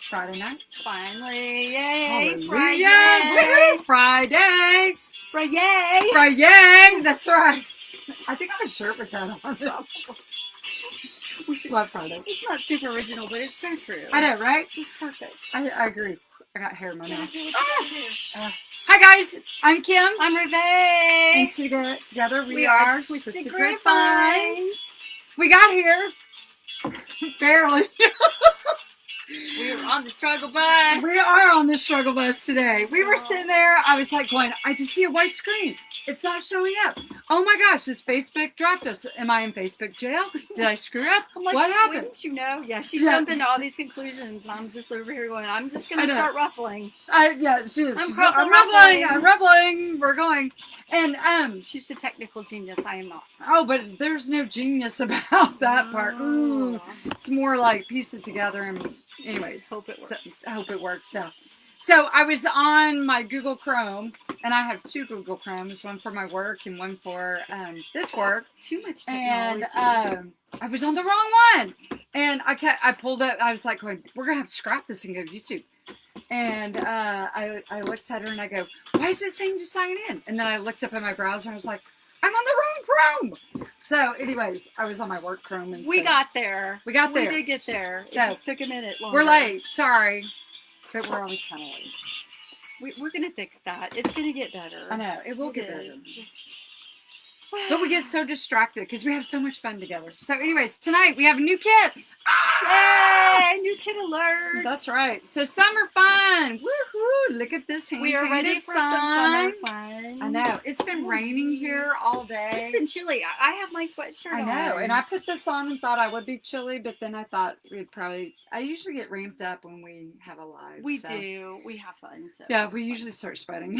Friday night. Finally, yay! Friday! Friday! Friday! Friday! Friday! That's right. I think I have a shirt with that on it. We should love Friday. It's not super original, but it's so true. I know, right? It's just perfect. I agree. I got hair in my mouth. Hi Hi guys, I'm Kim. I'm Reve. And together we are are Twisted Grapevines. Grapevines. We got here. Barely. We are on the struggle bus. We are on the struggle bus today. We were sitting there. I was like going, I just see a white screen. It's not showing up. Oh my gosh, this Facebook dropped us. Am I in Facebook jail? Did I screw up? I'm like, what happened? Wouldn't you know? Yeah, she's jumping to all these conclusions. And I'm just over here going, I'm just going to start ruffling. Yeah, she is. I'm ruffling. We're going. And she's the technical genius. I am not. Oh, but there's no genius about that part. Ooh, it's more like piece it together and anyways. Hope it works. I hope it works. Yeah. So I was on my Google Chrome, and I have two Google Chromes, one for my work and one for this work. Too much technology. And I was on the wrong one, and I pulled up. I was like, going, we're gonna have to scrap this and go to YouTube. And I looked at her and I go, why is it saying to sign in? And then I looked up at my browser and I was like, I'm on the wrong Chrome. So, anyways, I was on my work Chrome. And we got there. We got there. We did get there. It so, just took a minute longer. We're late. Sorry. But we're always kind of late. We're going to fix that. It's going to get better. I know. It will get better. Just... But we get so distracted because we have so much fun together. So, anyways, tonight we have a new kit. Yay! New kit alert. That's right. So, summer fun. Woohoo! Look at this hand. We are ready for some summer fun. I know. It's been raining here all day. It's been chilly. I have my sweatshirt on. I know. And I put this on and thought I would be chilly, but then I thought we'd probably... I usually get ramped up when we have a live. We do. We have fun. So yeah, we usually start sweating.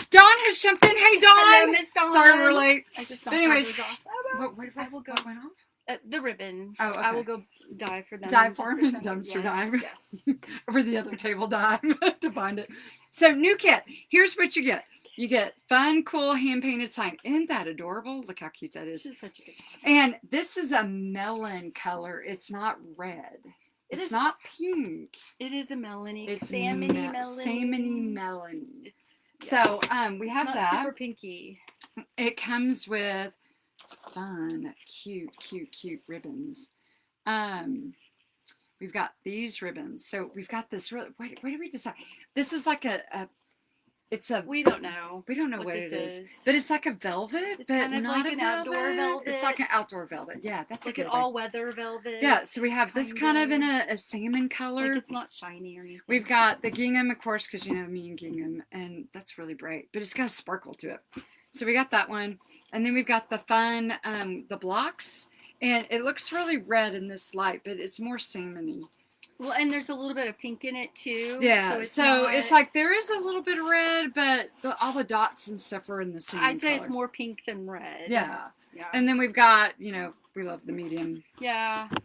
Dawn has jumped in. Hey, Dawn. Hello, Miss Dawn. Sorry we're late. I just anyways, off. What went off? The ribbons. Oh, okay. I will go dive for them. Dive for them? Dumpster dive? Yes. Over the other table dive to find it. So, new kit. Here's what you get. You get fun, cool, hand-painted sign. Isn't that adorable? Look how cute that is. This is such a good time. And this is a melon color. It's not red. It's not pink. It is a melony. It's salmony melony. Salmony melony. Yeah. So, we have not that. Super pinky. It comes with fun, cute ribbons. We've got these ribbons. So we've got this. What did we decide? This is like we don't know. We don't know what it is. But it's like a velvet, it's but kind of not like a an velvet. outdoor velvet. It's like an outdoor velvet. Yeah, that's like a good an one. all-weather velvet. Yeah, so we have this kind of in a salmon color. Like it's not shiny or anything. We've got the gingham, of course, because you know me and gingham, and that's really bright. But it's got a sparkle to it. So we got that one. And then we've got the fun, the blocks. And it looks really red in this light, but it's more salmony. Well, and there's a little bit of pink in it, too. Yeah, so it's like there is a little bit of red, but all the dots and stuff are in the same I'd say color. It's more pink than red. Yeah. And then we've got, we love the medium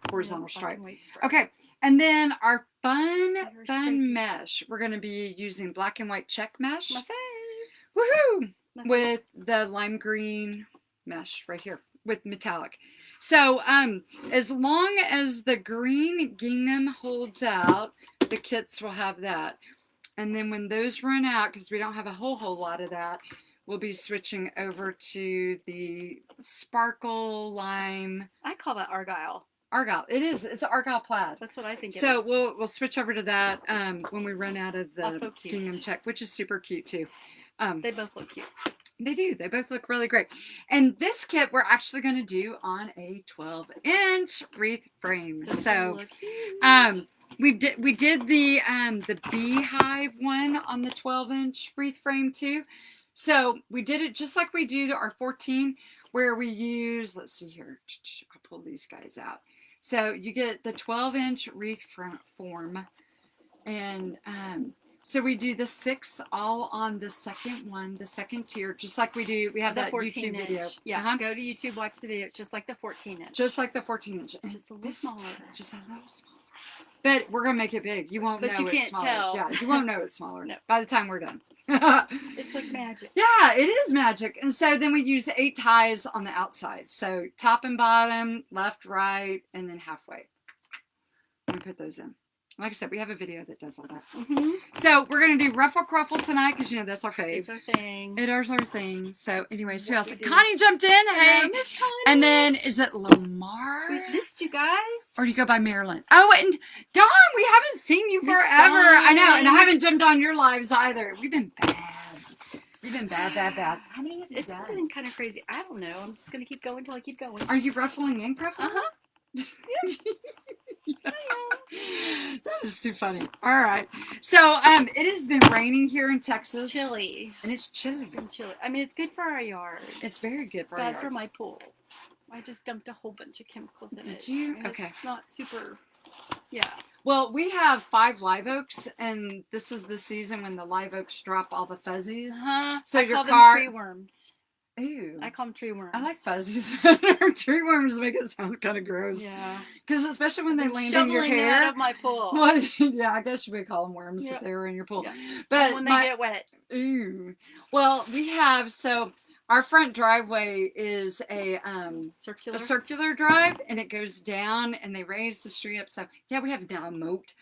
horizontal stripe. Okay, and then our fun mesh. We're going to be using black and white check mesh. My fave. Woohoo! With the lime green mesh right here with metallic. So, as long as the green gingham holds out, the kits will have that. And then when those run out, because we don't have a whole lot of that, we'll be switching over to the sparkle lime. I call that Argyle. Argyle. It is. It's Argyle plaid. That's what I think it is. So we'll switch over to that when we run out of the gingham check, which is super cute too. They both look cute. They do. They both look really great. And this kit we're actually going to do on a 12-inch wreath frame. So we did the beehive one on the 12-inch wreath frame too. So we did it just like we do our 14, where we use, let's see here, I'll pull these guys out. So you get the 12-inch wreath form, and so we do the 6 all on the second one, the second tier, just like we do. We have that YouTube video. Yeah, go to YouTube, watch the video. It's just like the 14-inch. Just like the 14-inch. It's just a little smaller. Just a little smaller. But we're going to make it big. You won't know it's smaller. But you can't tell. Yeah, you won't know it's smaller by the time we're done. It's like magic. Yeah, it is magic. And so then we use 8 ties on the outside. So top and bottom, left, right, and then halfway. We put those in. Like I said, we have a video that does all that. Mm-hmm. So we're going to do Ruffle Cruffle tonight because, that's our fave. It's our thing. It is our thing. So anyways, who What else? we do. Connie jumped in. Hey. Miss Connie. And then, is it Lamar? We've missed you guys. Or do you go by Marilyn? Oh, and Dawn, we haven't seen you Miss forever. Dawn. I know. And I haven't jumped on your lives either. We've been bad. We've been bad. How many have you It's done? been kind of crazy. I don't know. I'm just going to keep going until I keep going. Are you ruffling and cruffling? Uh-huh. That is too funny. All right. So, it has been raining here in Texas. It's chilly. And it's chilly. It's been chilly. I mean, it's good for our yard. It's very good for It's our bad for yards. my pool. I just dumped a whole bunch of chemicals in it. Did you? And Okay. It's not super, yeah. Well, we have 5 live oaks, and this is the season when the live oaks drop all the fuzzies. Uh-huh. So I your call car- them tree worms. Ew. I call them tree worms. I like fuzzies better. Tree worms make it sound kind of gross. Yeah. Because especially when they They're land in your shoveling them out hair. of my pool. Well, yeah, I guess you would call them worms if Yep. they were in your pool. Yeah. But when they get wet. Ooh. Well, we have, so our front driveway is a circular drive, and it goes down, and they raise the street up. So, yeah, we have now a moat.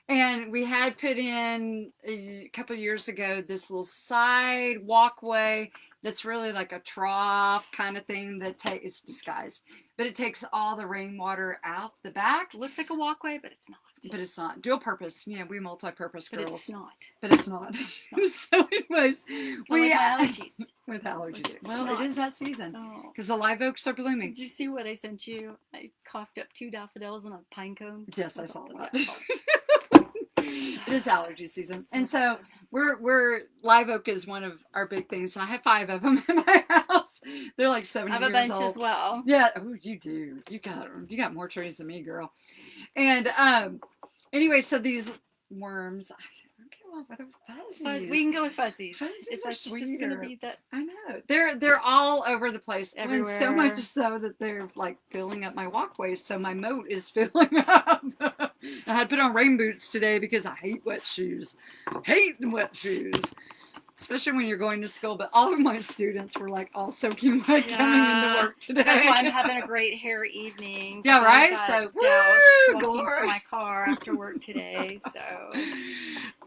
And we had put in a couple of years ago this little side walkway that's really like a trough kind of thing that it's disguised. But it takes all the rainwater out the back. It looks like a walkway, but it's not. But it's not. Dual purpose. We multi-purpose But girls. it's not. But it's not. So anyways, we allergies. With allergies. It's Well, not. it is that season. Oh. Because the live oaks are blooming. Did you see what I sent you? I coughed up 2 daffodils on a pine cone. Yes, I saw that. Yeah. It is allergy season. And so we're live oak is one of our big things. And I have 5 of them in my house. They're like 70 I have a years bunch old. as well. Yeah. Oh, you do. You got more trees than me, girl. And anyway, so these worms, I don't care what fuzzies. We can go with fuzzies. Fuzzies If are that's just going to sweeter. be that. I know. They're all over the place. Everywhere. And so much so that they're like filling up my walkways, so my moat is filling up. I had put on rain boots today because I hate wet shoes. Hate wet shoes. Especially when you're going to school, but all of my students were like all soaking wet coming into work today. That's why I'm having a great hair evening. Yeah, right? So, So, doused woo, walking glory. to my car after work today. So,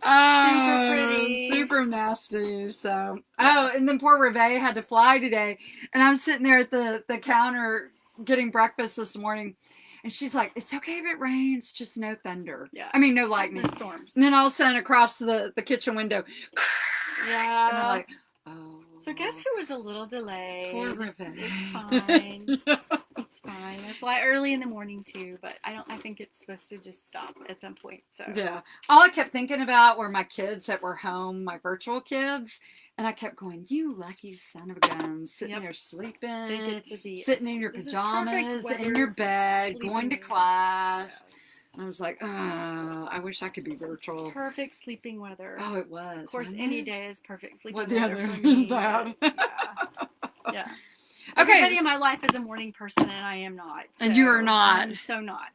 Oh, super pretty. super nasty. So, and then poor Reve had to fly today, and I'm sitting there at the counter getting breakfast this morning, and she's like, "It's okay if it rains, just no thunder. Yeah. I mean, no lightning." No storms. And then all of a sudden, across the kitchen window, Yeah. and I'm like, "Oh." So guess who was a little delayed? Poor Reve. It's fine. It's fine. I fly early in the morning too, but I think it's supposed to just stop at some point. So Yeah. All I kept thinking about were my kids that were home, my virtual kids. And I kept going, you lucky son of a gun, sitting there they sleeping, get to be sitting in your this is pajamas, perfect in your weather, bed, sleeping going to weather. class. Yes. And I was like, oh, I wish I could be virtual. Perfect sleeping weather. Oh, it was. Of course, wasn't any it? day is perfect sleeping What weather the other for is me. that? Yeah. Okay. Everybody in my life is a morning person, and I am not. And you are so not. I'm so not.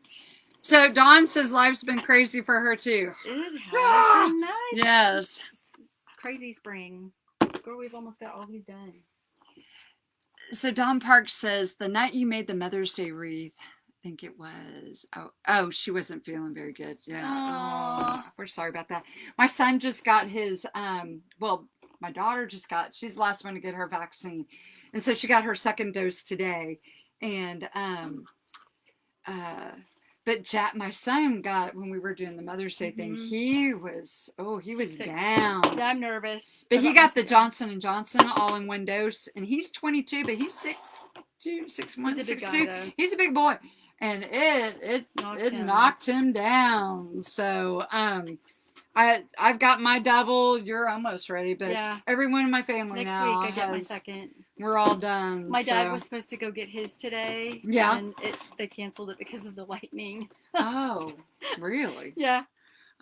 So Dawn says life's been crazy for her too. It has been nice. Yes. It's crazy spring. Girl, we've almost got all these done. So Dawn Park says the night you made the Mother's Day wreath, I think it was. Oh, she wasn't feeling very good. Yeah. Aww. Oh, we're sorry about that. My son just got his. My daughter just got. She's the last one to get her vaccine, and so she got her second dose today. And but my son got when we were doing the Mother's Day thing. He was Sick. down. Yeah, I'm nervous. But he about got my the Johnson & Johnson all in one dose, and he's 22, but he's 6'2", 6'1", He's a big guy, 6'2". though. He's a big boy, and it knocked him down. So I've got my double. You're almost ready, but Yeah. everyone in my family Next now week I get my second. We're all done. My dad so- was supposed to go get his today. Yeah. And they canceled it because of the lightning. Oh, really? Yeah.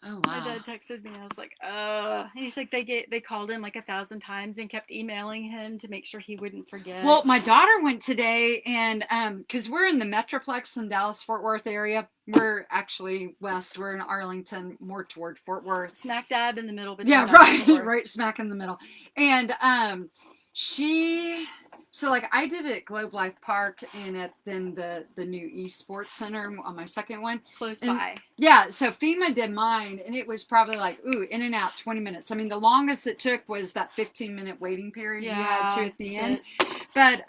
Oh My wow. dad texted me. I was like, And he's like, they called him like 1,000 times and kept emailing him to make sure he wouldn't forget. Well, my daughter went today, and because we're in the Metroplex in Dallas-Fort Worth area. We're actually west. We're in Arlington, more toward Fort Worth. smack dab in the middle between Yeah, us right, and Fort. right smack in the middle. And So like I did it at Globe Life Park and at then the new Esports Center on my second one. Close And, by. yeah, so FEMA did mine and it was probably like, in and out 20 minutes. I mean, the longest it took was that 15-minute waiting period you had to at the end. But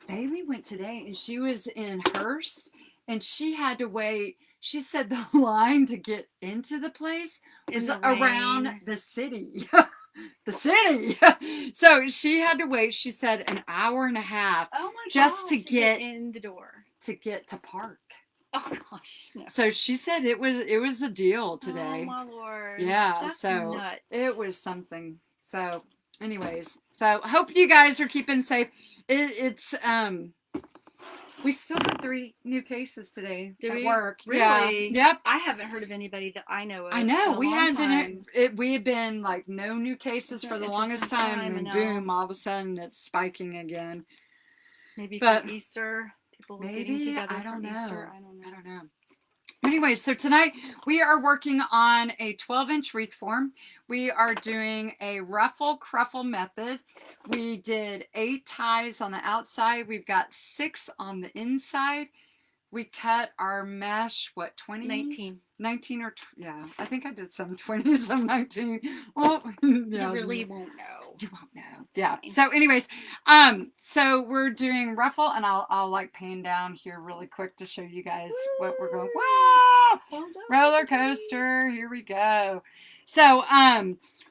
Bailey went today and she was in Hearst and she had to wait. She said the line to get into the place was around the city. The city. So she had to wait, she said, an hour and a half just to get in the door. To get to park. Oh gosh. No. So she said it was a deal today. Oh my Lord. Yeah, that's so nuts. It was something. So anyways, so hope you guys are keeping safe. It's we still have 3 new cases today at work. Really? Yeah. Yep. I haven't heard of anybody that I know of. I know. We had been like no new cases for the longest time, and then boom, all of a sudden it's spiking again. Maybe from Easter. People getting together I don't know. Easter. I don't know. Anyway, so tonight we are working on a 12-inch wreath form. We are doing a ruffle cruffle method. We did 8 ties on the outside. We've got 6 on the inside. We cut our mesh, 20? 19 or, yeah, I think I did some 20, some 19. Well, yeah. You really won't know. You won't know. It's yeah. fine. So anyways, so we're doing ruffle and I'll like pan down here really quick to show you guys what we're going. Whoa! Roller coaster. Here we go. So,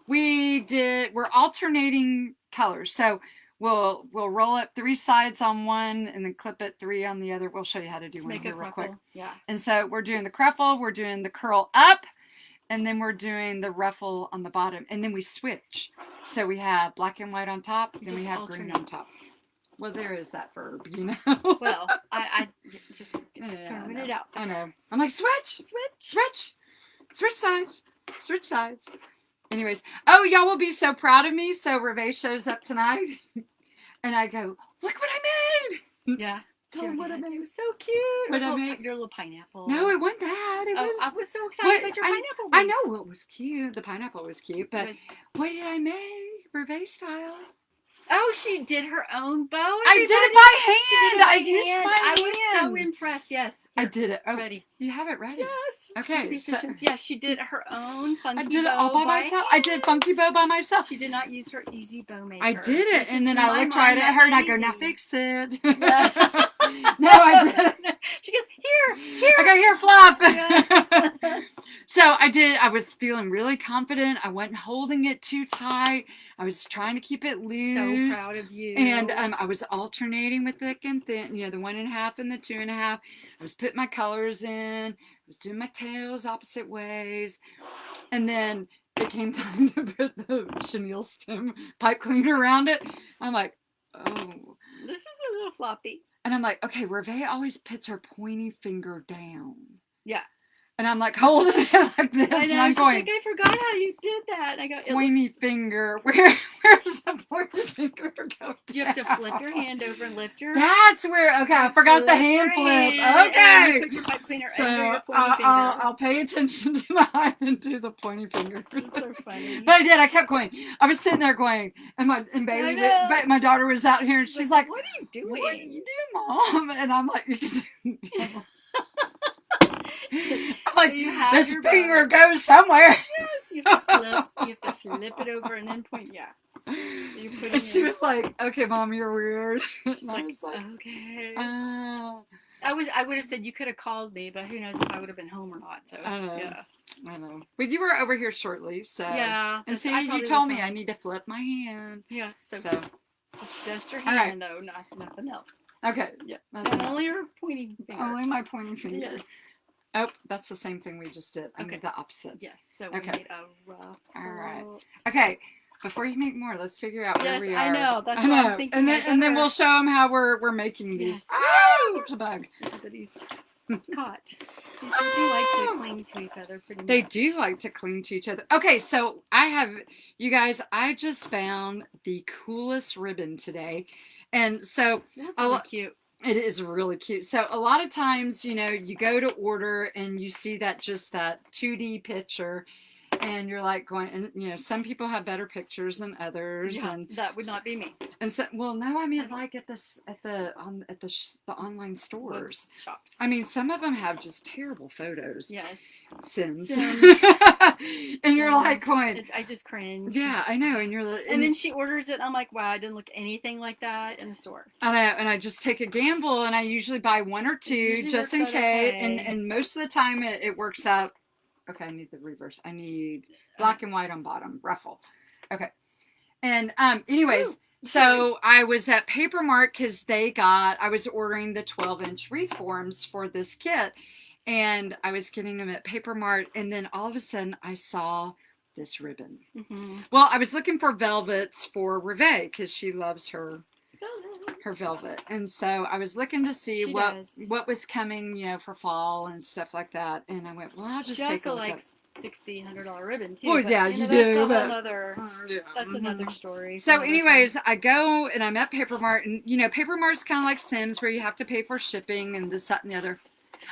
we're alternating colors. So we'll roll it 3 sides on one and then clip it 3 on the other. We'll show you how to do one here real quick. Yeah. And so we're doing the cruffle, we're doing the curl up, and then we're doing the ruffle on the bottom. And then we switch. So we have black and white on top, then we have green on top. Well, there is that verb, you know. Well, I just throwing it out there. I know. I'm like, switch sides. Switch sides. Anyways, y'all will be so proud of me. So Reve shows up tonight. And I go, look what I made. Yeah. Tell them what I made. It was so cute. What I made? Your little pineapple. No, it wasn't that. It was. I was so excited about your pineapple. I know it was cute. The pineapple was cute. But what did I make? Reve style. Oh, she did her own bow. I did it by hand. I used my hand. I was so impressed. Yes. I did it. Oh, ready. You have it ready. Yes. Okay. So, yeah, she did her own funky bow. I did it all by myself. I did funky bow by myself. She did not use her easy bow maker. I did it, and then I looked right at her and I go, "Now fix it." Yeah. No, I did. She goes, here. I go, here, flop. Yeah. So I did. I was feeling really confident. I wasn't holding it too tight. I was trying to keep it loose. So proud of you. And I was alternating with thick and thin. You know, the 1.5 and the 2.5. I was putting my colors in. I was doing my tails opposite ways. And then it came time to put the chenille stem pipe cleaner around it. I'm like, oh. This is a little floppy. And I'm like, okay, Reve always puts her pointy finger down. Yeah. And I'm like holding it like this. I know, and I'm going, like, I forgot how you did that. I go, pointy finger. Where's the pointy finger go? You have to flip your hand over and lift your. That's where. Okay, I forgot the hand flip. Okay. Put your pipe cleaner So under your pointy finger. I'll pay attention to my and do the pointy finger. That's so funny. But I did. I kept going. I was sitting there going, and Bailey, my daughter was out here, and she's like, "What are you doing? What are you doing, Mom?" And I'm like, I'm like, so this finger goes somewhere. Yes, you have to flip it over and then point. Yeah. So and she was like, "Okay, Mom, you're weird." She's like, "Okay." I would have said you could have called me, but who knows if I would have been home or not. So I know. Yeah. I know. But you were over here shortly, so yeah. And see, you told me I need to flip my hand. Yeah. So just dust your hand, though, nothing else. Okay. Yeah. Only your pointing finger. Only my pointing finger. Yes. Oh, that's the same thing we just did. I Okay. need the opposite. Yes. So we made a rough. All right. Okay. Before you make more, let's figure out where we are. I know. That's what I'm thinking. And then we'll show them how we're making these. Yes. Oh, there's a bug. Everybody's caught. They do like to cling to each other pretty much. They do like to cling to each other. Okay, so you guys, I just found the coolest ribbon today. And so that's really cute. It is really cute. So a lot of times, you go to order and you see that 2D picture and you're like going, and you know, some people have better pictures than others, Yeah, and that would not be me. And so, well, no, I mean like at the online stores. Shops. I mean, some of them have just terrible photos. Yes. Sims. Sims. And you're like going, I just cringe. yeah, I know. And you're like, and then she orders it. And I'm like, wow, I didn't look anything like that in the store. And I just take a gamble, and I usually buy one or two just in case. Okay. And most of the time it works out. Okay, I need the reverse. I need black and white on bottom, ruffle. Okay. And anyways. Ooh. So I was at Papermark because I was ordering the 12-inch wreath forms for this kit, and I was getting them at Papermark, and then all of a sudden I saw this ribbon. Mm-hmm. Well, I was looking for velvets for Reve because she loves her velvet, and so I was looking to see what was coming, you know, for fall and stuff like that, and I went, well, I'll just take a look at $1,600 ribbon too. Well, but, yeah, you do. That's another story. So, anyways, I go and I'm at Papermart, and you know, Papermart's kind of like Sims, where you have to pay for shipping and this, that, and the other.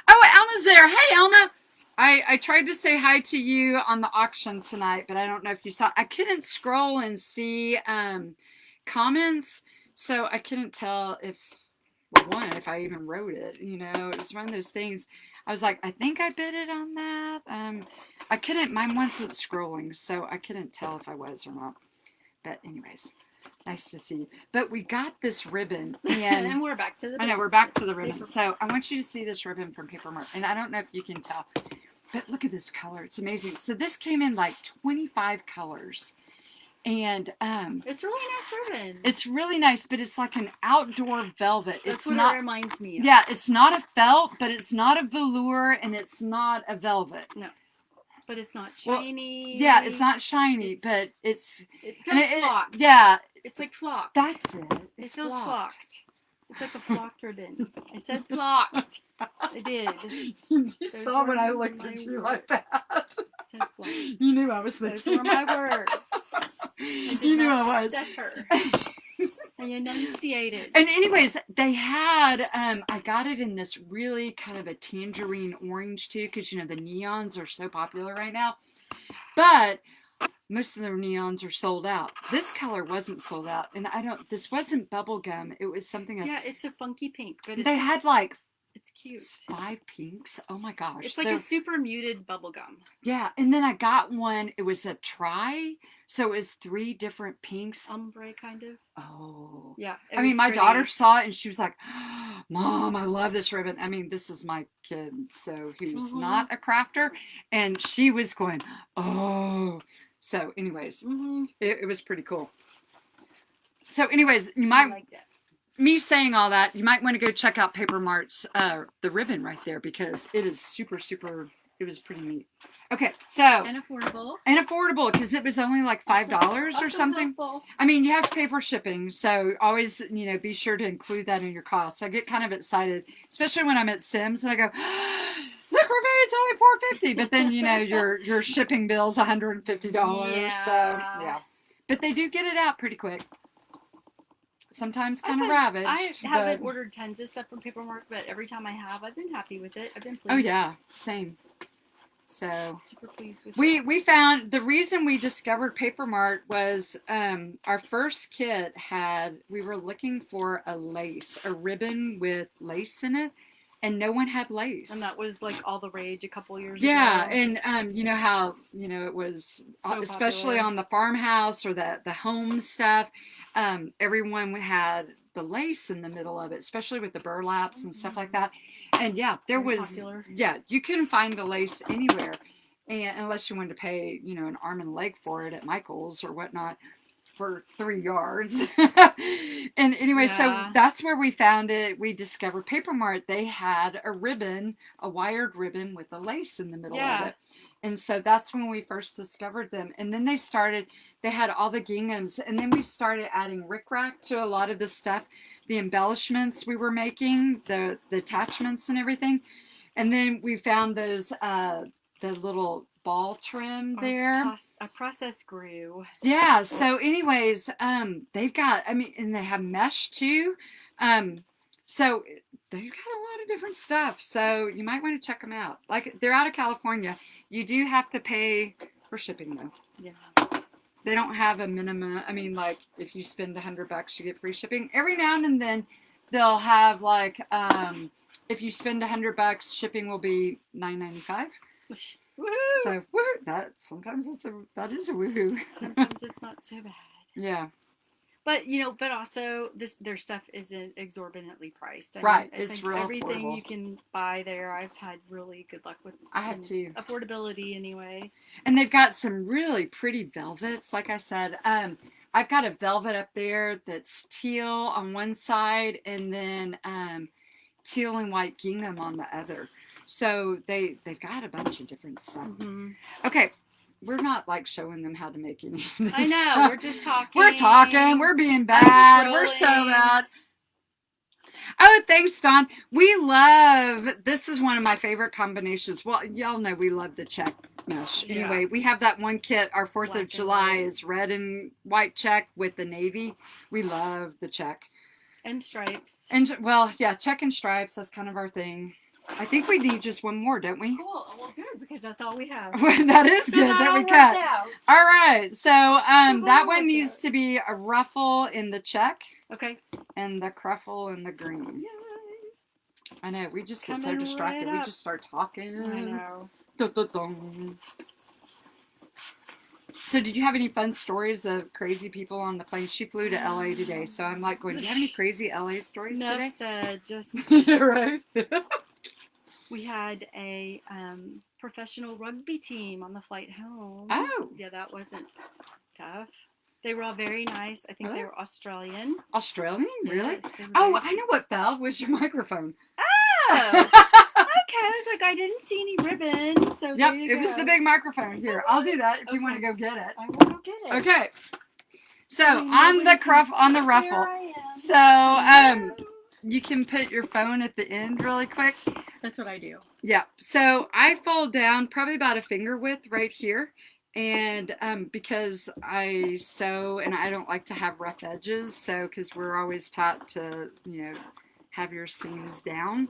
Oh, Elma's there. Hey, Elma. I tried to say hi to you on the auction tonight, but I don't know if you saw. I couldn't scroll and see comments, so I couldn't tell if I even wrote it. You know, it was one of those things. I was like, I think I bid it on that. I couldn't, mine wasn't scrolling, so I couldn't tell if I was or not. But anyways, nice to see you. But we got this ribbon. And we're back to the ribbon. I know, we're back to the ribbon. So I want you to see this ribbon from Papermark. And I don't know if you can tell, but look at this color. It's amazing. So this came in like 25 colors. And it's really nice ribbon. It's really nice, but it's like an outdoor velvet. That's it's what not, it reminds me of. Yeah, it's not a felt, but it's not a velour, and it's not a velvet. No, but it's not shiny. Well, yeah, it's not shiny, but it feels flocked. Yeah, it's like flocked. That's it. It feels flocked. It's like a flocked ribbon. I said flocked. I did. You saw when I looked at you like that. You knew I was thinking. Those were my words. You knew I was. Stutter. I enunciated. And anyways, they had, I got it in this really kind of a tangerine orange too, because, you know, the neons are so popular right now. But most of their neons are sold out. This color wasn't sold out. And this wasn't bubblegum. It was something else. Yeah, it's a funky pink. But they had like, it's cute. 5 pinks. Oh my gosh. It's like a super muted bubblegum. Yeah. And then I got one. It was a tri. So it was 3 different pinks. Ombre kind of. Oh. Yeah. I mean, my daughter saw it and she was like, oh, Mom, I love this ribbon. I mean, this is my kid. So who's not a crafter. And she was going, oh. So anyways, it was pretty cool. So anyways, you might... like that. Me saying all that, you might want to go check out Papermart's the ribbon right there, because it is super, super, it was pretty neat. Okay, so. And affordable. And affordable, because it was only like $5 or something. Helpful. I mean, you have to pay for shipping, so always, you know, be sure to include that in your cost. I get kind of excited, especially when I'm at Sims and I go, look, Reve, it's only $4.50, but then, you know, your shipping bill's $150. Yeah. So, yeah. But they do get it out pretty quick. Sometimes kind of ravaged. I haven't ordered tons of stuff from Papermark, but every time I have, I've been happy with it. I've been pleased. Oh yeah, same. So super pleased with it. We found the reason we discovered Papermark was our first kit we were looking for a ribbon with lace in it. And no one had lace. And that was like all the rage a couple years ago. Yeah, and you know how, you know, it was, so especially popular on the farmhouse or the home stuff, everyone had the lace in the middle of it, especially with the burlaps and stuff like that. And yeah, there was, popular. Yeah, you couldn't find the lace anywhere. And unless you wanted to pay, you know, an arm and a leg for it at Michael's or whatnot. For 3 yards. And anyway, so that's where we found it. We discovered Papermart. They had a ribbon, a wired ribbon with a lace in the middle of it. And so that's when we first discovered them. And then they had all the ginghams. And then we started adding rickrack to a lot of the stuff, the embellishments we were making, the attachments and everything. And then we found those, the little ball trim there. A process grew. Yeah. So anyways, they've got, I mean, and they have mesh too. So they've got a lot of different stuff. So you might want to check them out. Like, they're out of California. You do have to pay for shipping though. Yeah. They don't have a minimum. I mean, like if you spend $100, you get free shipping. Every now and then, they'll have like if you spend $100, shipping will be $9.95. Woohoo! So woo, that sometimes that is a woohoo. Sometimes it's not so bad. Yeah. But but also their stuff isn't exorbitantly priced. Right, I it's think real everything affordable. you can buy there. I've had really good luck with. I have too. Affordability anyway. And they've got some really pretty velvets. Like I said, I've got a velvet up there that's teal on one side, and then teal and white gingham on the other. So they've got a bunch of different stuff. Mm-hmm. Okay. We're not like showing them how to make any of this I know. stuff. We're just talking. We're talking. We're being bad. We're so bad. Oh, thanks, Dawn. We love, this is one of my favorite combinations. Well, y'all know we love the check mesh. Yeah. Anyway, we have that one kit. Our 4th Black of July and is red and white check with the navy. We love the check. And stripes. And, well, yeah, check and stripes. That's kind of our thing. I think we need just one more, don't we? Cool. Well, good, because that's all we have. That is So good that that we all cut. worked out. All right. So that one worked needs out. to be a ruffle in the check Okay. and the cruffle in the green. Yay. I know. We just get so Coming distracted. right We up. just start talking. I know. Dun, dun, dun. So did you have any fun stories of crazy people on the plane? She flew to LA today. So I'm like going, do you have any crazy LA stories Enough today? said. Just Right. we had a professional rugby team on the flight home. Oh. Yeah, that wasn't tough. They were all very nice. I think Oh. they were Australian. Australian? Really? Yes, they were Oh, very I know what fell was your microphone. Oh, okay. I was like, I didn't see any ribbons. So Yep, there you it was go. the big microphone. Here, I'll do that if you want to Okay. go get it. I will go get it. Okay. So I know on when the you on the There ruffle. I am. So you can put your phone at the end really quick. That's what I do. Yeah. So I fold down probably about a finger width right here. And because I sew and I don't like to have rough edges, so because we're always taught to, have your seams down.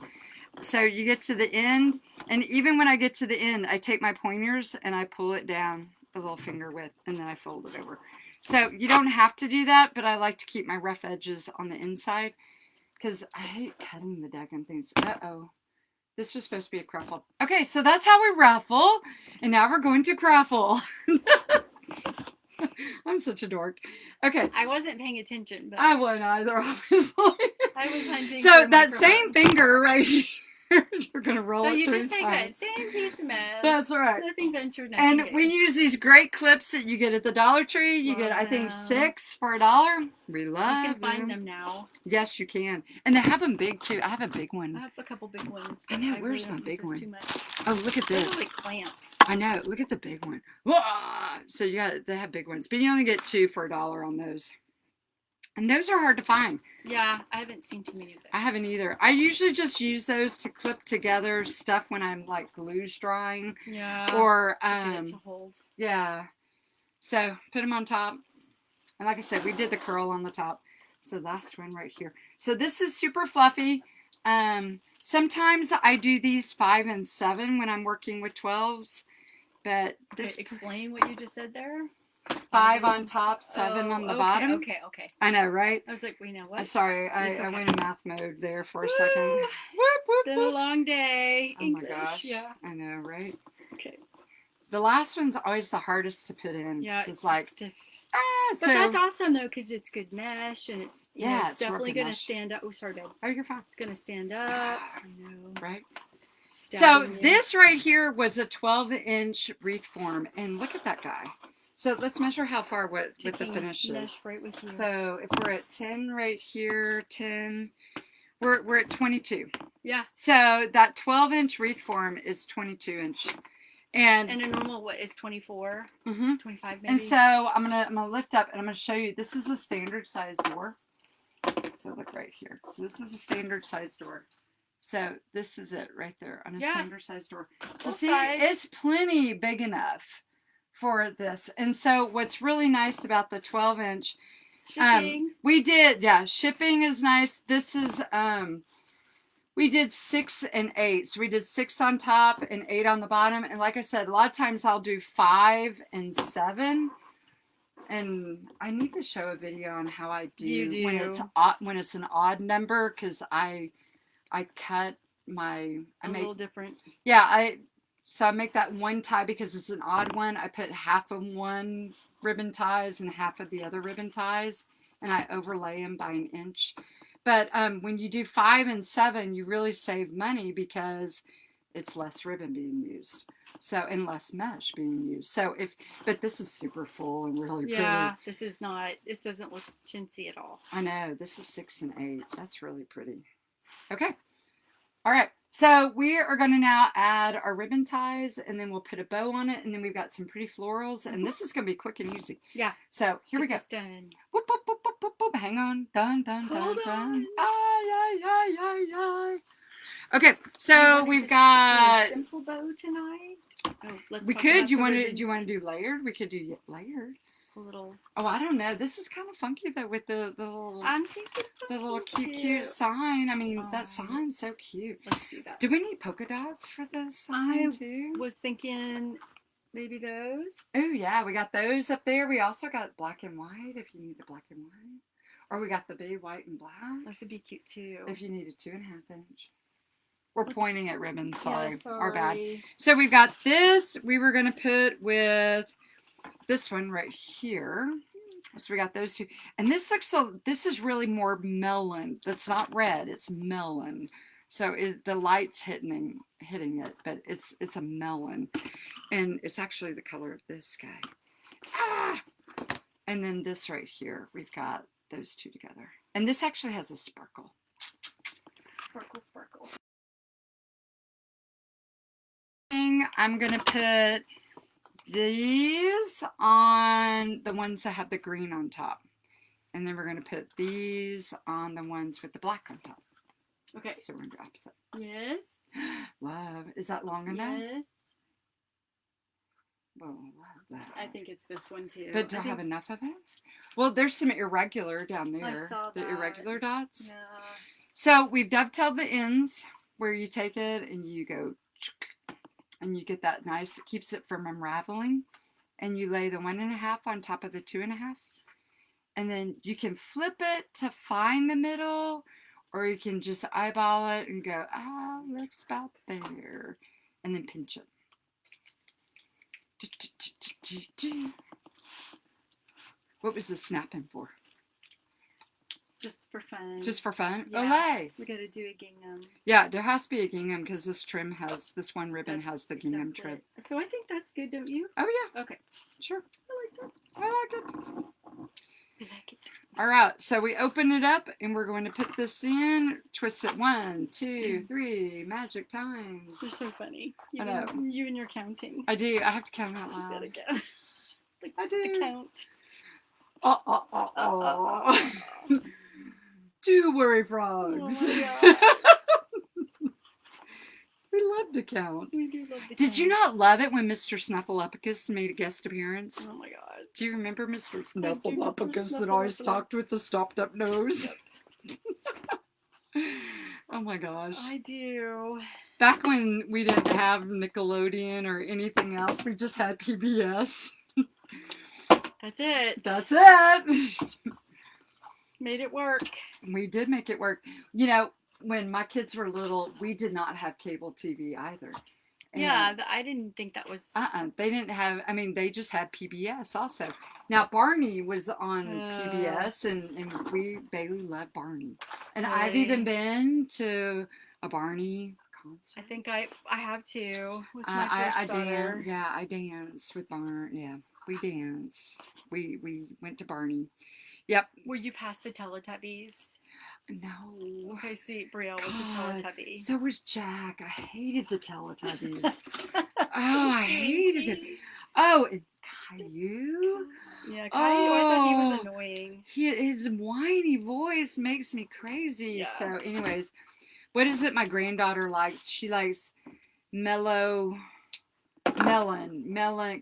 So you get to the end, and even when I get to the end, I take my pointers and I pull it down a little finger width, and then I fold it over. So you don't have to do that, but I like to keep my rough edges on the inside because I hate cutting the daggum things. Uh-oh. This was supposed to be a cruffle. Okay, so that's how we ruffle, and now we're going to cruffle. I'm such a dork. Okay. I wasn't paying attention, but I wasn't either, obviously. I was hunting. So for that microphones. same finger right here, you're going to roll So it you three just take times. that same piece of mesh. That's right. Nothing ventured, nothing And gained. we use these great clips that you get at the Dollar Tree. You get, I think, Love them. 6 for $1. We love You can find them now. Yes, you can. And they have them big, too. I have a big I one. have a couple big ones. I but know. really Where's don't my use big those one? Too much. Oh, look at Those this. are like clamps. I know. Look at the big one. Whoa! So they have big ones. But you only get 2 for $1 on those. And those are hard to find. Yeah, I haven't seen too many of those. I haven't either. I usually just use those to clip together stuff when I'm like glue's drying. Yeah. Or, to get it to hold. yeah. So put them on top. And like I said, we did the curl on the top. So last one right here. So this is super fluffy. Sometimes I do these 5 and 7 when I'm working with 12s. But this Explain what you just said there. 5 on top, 7 on the bottom. Okay. I know, right? I was like, we know what? Sorry, It's I okay. went in math mode there for a Woo! second. Whoop, whoop, Been a whoop. long day. Oh English. my gosh. Yeah. I know, right? Okay. The last one's always the hardest to put in. Yeah. It's like, stiff. so. But that's awesome though, because it's good mesh and it's Yeah, it's it's definitely working gonna mesh. stand up. Oh, sorry, babe. Oh, you're fine. It's gonna stand up. I know. Right? So Stabbing you. this right here was a 12-inch wreath form. And look at that guy. So let's measure how far with the Taking finish mesh is. right with you. So if we're at 10 right here, 10, we're at 22. Yeah. So that 12-inch wreath form is 22-inch. And a normal what is 24, mhm. 25 maybe. And so I'm gonna lift up and I'm gonna show you. This is a standard size door. So look right here. So this is a standard size door. So this is it right there on a standard size door. So Full see, size. it's plenty big enough for this. And so what's really nice about the 12-inch, Shipping. we did, shipping is nice. This is We did 6 and 8. So we did 6 on top and 8 on the bottom. And like I said, a lot of times I'll do 5 and 7. And I need to show a video on how I do, when it's an odd number, because I cut my a little different. Yeah, so I make that one tie because it's an odd one. I put half of one ribbon ties and half of the other ribbon ties, and I overlay them by 1 inch. But when you do 5 and 7, you really save money because it's less ribbon being used. So, and less mesh being used. So but this is super full and really pretty. Yeah, this doesn't look chintzy at all. I know, this is 6 and 8. That's really pretty. Okay. All right. So we are going to now add our ribbon ties, and then we'll put a bow on it, and then we've got some pretty florals, and this is going to be quick and easy. Yeah. So here we go. Done. Whoop, whoop, whoop, whoop, whoop, whoop. Hang on. Done, done, Hold done, on. done. Ay, ay, ay, ay, ay. Okay, so we've got do a simple bow tonight. Oh, we could. Do you want to do layered? We could do layered. A little. Oh, I don't know. This is kind of funky though with the little. I'm thinking the little cute sign. I mean, that sign's so cute. Let's do that. Do we need polka dots for this sign too? I was thinking maybe those. Oh yeah, we got those up there. We also got black and white if you need the black and white, or we got the big white and black. Those would be cute too. If you need a 2.5 inch. We're pointing at ribbons. Sorry, yeah, sorry. Our bad. So we've got this. We were gonna put with this one right here. So we got those two, and this looks so. This is really more melon. That's not red. It's melon. So the light's hitting it, but it's a melon, and it's actually the color of this guy. Ah! And then this right here, we've got those two together, and this actually has a sparkle. Sparkle, sparkle. I'm gonna put these on the ones that have the green on top, and then we're gonna put these on the ones with the black on top. Okay. So we're gonna do opposite. Yes. Love. Is that long enough? Yes. Well, love that. I think it's this one too. But do I have enough of it? Well, there's some irregular down there. I saw that. The irregular dots. Yeah. So we've dovetailed the ends where you take it and you go, and you get that nice, it keeps it from unraveling. And you lay the 1.5 on top of the 2.5. And then you can flip it to find the middle, or you can just eyeball it and go, looks about there. And then pinch it. What was the snapping for? Just for fun. Just for fun? Yeah. Olay! We gotta do a gingham. Yeah, there has to be a gingham because this one ribbon has the gingham exactly trim. So I think that's good, don't you? Oh yeah. Okay. Sure. I like that. I like it. I like it. All right, so we open it up and we're going to put this in, twist it 1, 2, 3, magic times. You're so funny. I know. You and your counting. I do. I have to count out She's loud. gotta count. I do. The count. Oh. 2 worry frogs. Oh my God. We love to count. We do love the Did you not love it when Mr. Snuffleupagus made a guest appearance? Oh my God. Do you remember Mr. I do, Mr. Snuffleupagus that always Snuffleupagus. talked with the stopped up nose? Oh my gosh. I do. Back when we didn't have Nickelodeon or anything else, we just had PBS. That's it. That's it. Made it work. We did make it work. You know, when my kids were little, we did not have cable TV either. And Yeah, I didn't think that was. They didn't have, I mean, they just had PBS also. Now, Barney was on PBS, and Bailey loved Barney. And Really? I've even been to a Barney concert. I think I have to with my I first daughter. danced. Yeah, I danced with Barney. Yeah, we danced. We went to Barney. Yep. Were you past the Teletubbies? No. Okay, see, Brielle was a God, Teletubby. So was Jack. I hated the Teletubbies. I hated it. Oh, and Caillou. Yeah, Caillou, I thought he was annoying. His whiny voice makes me crazy. Yeah. So, anyways, what is it my granddaughter likes? She likes melon,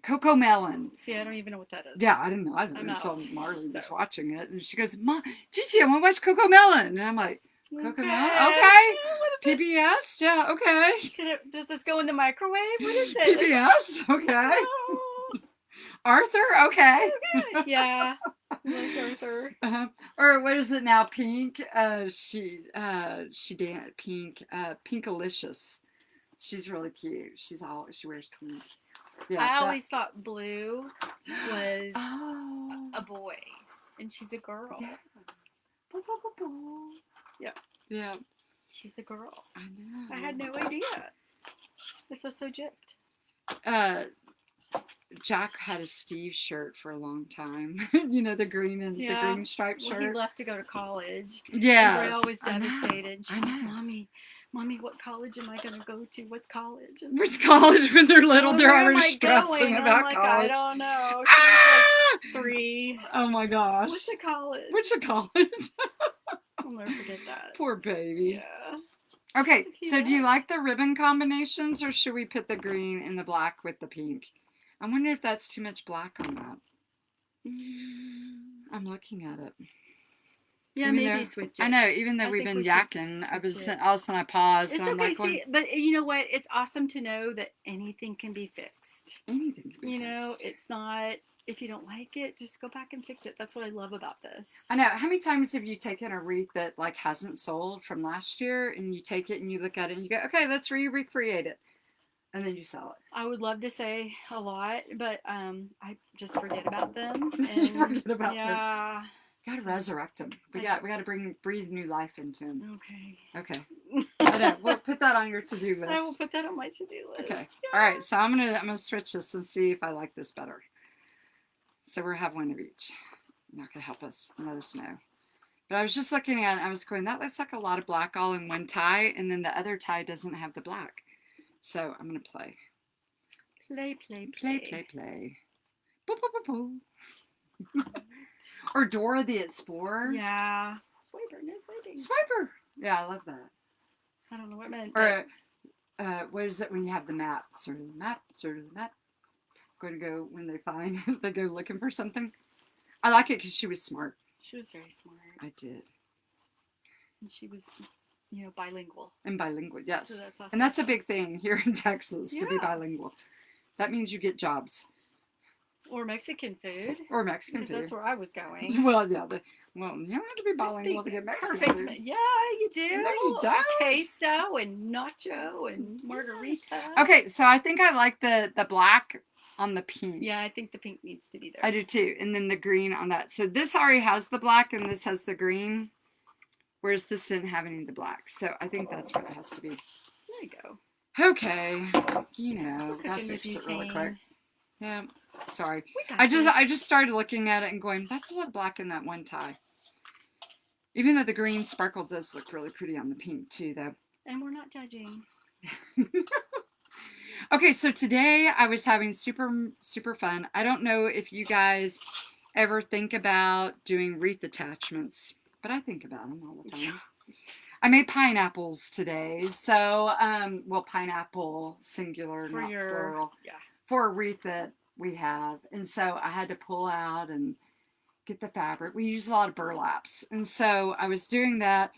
cocoa melon. See, I don't even know what that is. Yeah, I didn't know either I'm until out, Marley was so. watching it. And she goes, Mom, Gigi, I want to watch Cocoa Melon. And I'm like, Cocoa Melon? Okay. What is PBS? Yeah, okay. Does this go in the microwave? What is this? PBS? Okay. Oh, Arthur? Okay. okay. Yeah. Like Arthur. Or what is it now? Pink? She Pink. Pinkalicious. She's really cute. She wears pink. Yeah. I always thought Blue was a boy, and she's a girl. Yeah. Yeah. Yeah. She's a girl. I know. I had no idea. I feel so gypped. Jack had a Steve shirt for a long time. You know, the green the green striped shirt. Well, he left to go to college. Yeah. We're always devastated. She's I know. like, Mommy, what college am I going to go to? What's college? And What's college when they're little? They're where am already I stressing going? about I'm like, college. I don't know. She's like 3. Oh my gosh. What's a college? What's a college? I'll never forget that. Poor baby. Yeah. Okay, so do you like the ribbon combinations, or should we put the green and the black with the pink? I wonder if that's too much black on that. I'm looking at it. Yeah, maybe switch it. I know, even though we've been yakking, all of a sudden I paused. It's and okay, I'm but you know what? It's awesome to know that anything can be fixed. Anything can be fixed. You know, it's not, if you don't like it, just go back and fix it. That's what I love about this. I know. How many times have you taken a wreath that like hasn't sold from last year, and you take it and you look at it and you go, okay, let's recreate it. And then you sell it. I would love to say a lot, but I just forget about them. And forget about them. Yeah. Gotta resurrect them. We got to breathe new life into them. Okay. I know. We'll put that on your to-do list. I will put that on my to-do list. Okay. Yeah. All right. So I'm gonna switch this and see if I like this better. So we'll have one of each. You're not gonna help us and let us know. But I was just looking at it. I was going, that looks like a lot of black all in one tie, and then the other tie doesn't have the black. So I'm gonna play. Play. Boop, boop, boop, boop. Or Dora the Explorer. Yeah. Swiper. Yeah, I love that. I don't know what it meant. Or what is it when you have the map? Sort of the map. Going to go when they go looking for something. I like it because she was smart. She was very smart. I did. And she was, you know, bilingual. And bilingual, yes. So that's awesome. And that's a big thing here in Texas, to be bilingual. That means you get jobs. Or Mexican food. Or Mexican food. That's where I was going. Well, yeah. You don't have to be bilingual to get Mexican food. Yeah, you do. No, you don't. Queso and nacho and margarita. Okay, so I think I like the black on the pink. Yeah, I think the pink needs to be there. I do too. And then the green on that. So this already has the black and this has the green. Whereas this didn't have any of the black. So I think that's what it has to be. There you go. Okay. You know, gotta fix it really quick. Yeah. Sorry. I just started looking at it and going, that's a lot of black in that one tie. Even though the green sparkle does look really pretty on the pink too, though. And we're not judging. Okay, so today I was having super fun. I don't know if you guys ever think about doing wreath attachments, but I think about them all the time. I made pineapples today, so well, pineapple singular, not plural. Yeah. For a wreath that we have, and so I had to pull out and get the fabric. We use a lot of burlaps, and so I was doing that.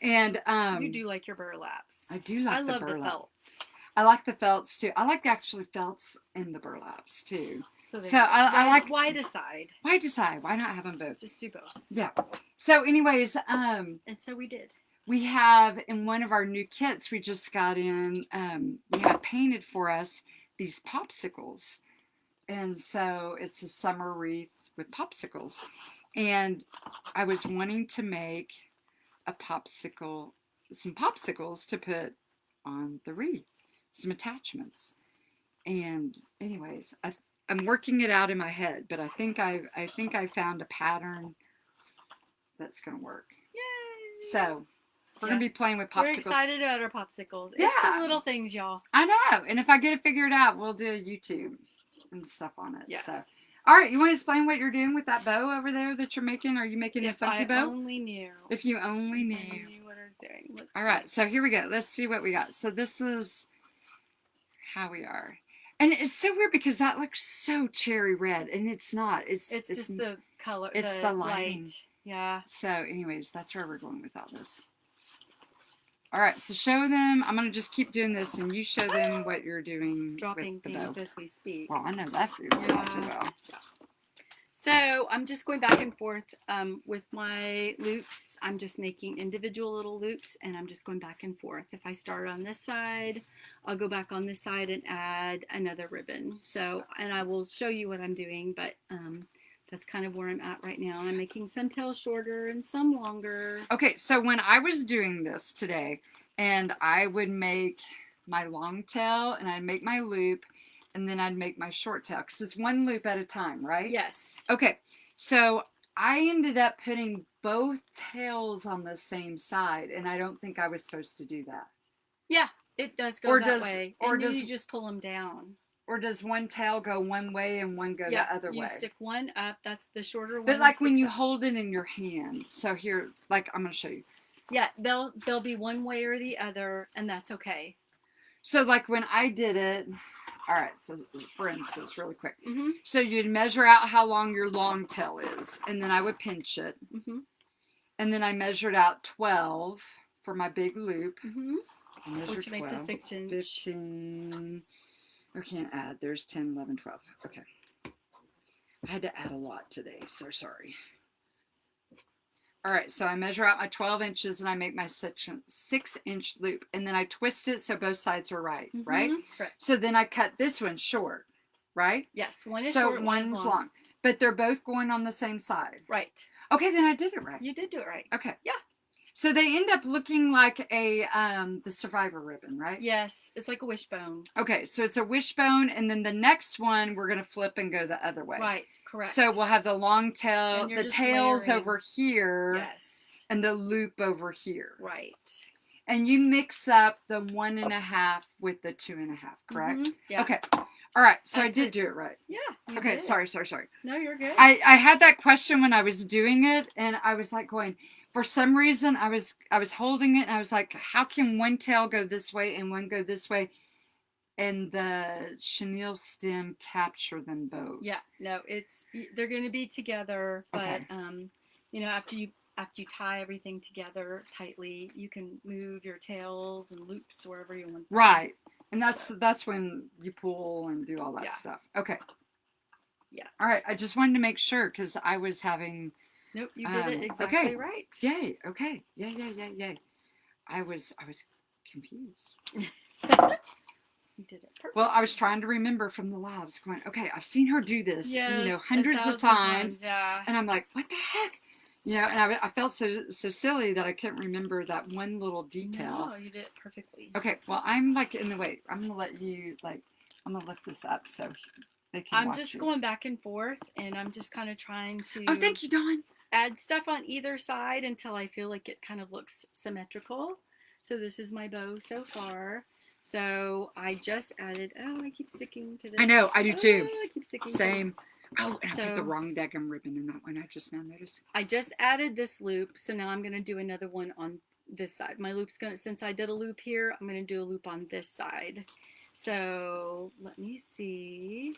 And you do like your burlaps. I do like. I love the felts. I like the felts too. I like actually felts in the burlaps too. So I like. Why decide? Why decide? Why not have them both? Just do both. Yeah. So, anyways, and so we did. We have in one of our new kits we just got in. We had painted for us these popsicles. And so it's a summer wreath with popsicles. And I was wanting to make some popsicles to put on the wreath, some attachments. And anyways, I'm working it out in my head, but I think I found a pattern that's going to work. Yay! So we're going to be playing with popsicles. We're excited about our popsicles. It's the little things, y'all. I know. And if I get it figured out, we'll do a YouTube and stuff on it. Yes. So. All right. You want to explain what you're doing with that bow over there that you're making? Are you making a funky bow? If I only knew. If you only knew. If I knew what I was doing. All right. So here we go. Let's see what we got. So this is how we are. And it's so weird because that looks so cherry red. And it's not. It's just the color. It's the lighting. Light. Yeah. So anyways, that's where we're going with all this. All right, so show them. I'm going to just keep doing this, and you show them what you're doing Dropping with the things bow. as we speak. Well, I know that for you too well. So I'm just going back and forth with my loops. I'm just making individual little loops, and I'm just going back and forth. If I start on this side, I'll go back on this side and add another ribbon. So, and I will show you what I'm doing, but that's kind of where I'm at right now. I'm making some tails shorter and some longer. Okay, so when I was doing this today, and I would make my long tail, and I'd make my loop, and then I'd make my short tail, because it's one loop at a time, right? Yes. Okay, so I ended up putting both tails on the same side, and I don't think I was supposed to do that. Yeah, it does go that way. Or and does you just pull them down. Or does one tail go one way and one go the other way? You stick one up. That's the shorter one. But like when you hold it in your hand. So here, like I'm going to show you. Yeah, they'll be one way or the other, and that's okay. So like when I did it, all right, so for instance, really quick. So you'd measure out how long your long tail is, and then I would pinch it. And then I measured out 12 for my big loop. Which 12, makes a 6 inch. 15. I can't add. There's 10, 11, 12. Okay. I had to add a lot today, so sorry. All right, so I measure out my 12 inches and I make my 6-inch loop. And then I twist it so both sides are right, right? Correct. So then I cut this one short, right? Yes, one is short, one's long. But they're both going on the same side. Right. Okay, then I did it right. You did do it right. Okay. Yeah. So they end up looking like a the survivor ribbon, right? Yes, it's like a wishbone. Okay, so it's a wishbone, and then the next one we're gonna flip and go the other way. Right, correct. So we'll have the long tail, the tails layering over here, yes, and the loop over here. Right. And you mix up the 1.5 with the 2.5, correct? Yeah. Okay. All right, so I did do it right. Yeah. Okay, did. sorry. No, you're good. I had that question when I was doing it, and I was like going. For some reason, I was holding it, and I was like, how can one tail go this way and one go this way, and the chenille stem capture them both? Yeah, no, they're going to be together, but okay. You know, after you tie everything together tightly, you can move your tails and loops wherever you want. Right, and that's when you pull and do all that stuff. Okay. Yeah. All right, I just wanted to make sure because I was having. Nope, you did it exactly right. Yay. Okay. Yay. I was confused. You did it perfect. Well, I was trying to remember from the lives going, okay, I've seen her do this, hundreds of times. Yeah. And I'm like, what the heck? And I felt so silly that I couldn't remember that one little detail. No, you did it perfectly. Okay, well, I'm like in the way. I'm going to let you, I'm going to lift this up so they can watch I'm just you. going back and forth, and I'm just kind of trying to... Oh, thank you, Dawn. Add stuff on either side until I feel like it kind of looks symmetrical. So this is my bow so far. So I just added, I keep sticking to this. I know, I do too. I keep sticking Same. To I put the wrong daggum ribbon in that one. I just now noticed. I just added this loop. So now I'm going to do another one on this side. My loop's going to, since I did a loop here, I'm going to do a loop on this side. So let me see.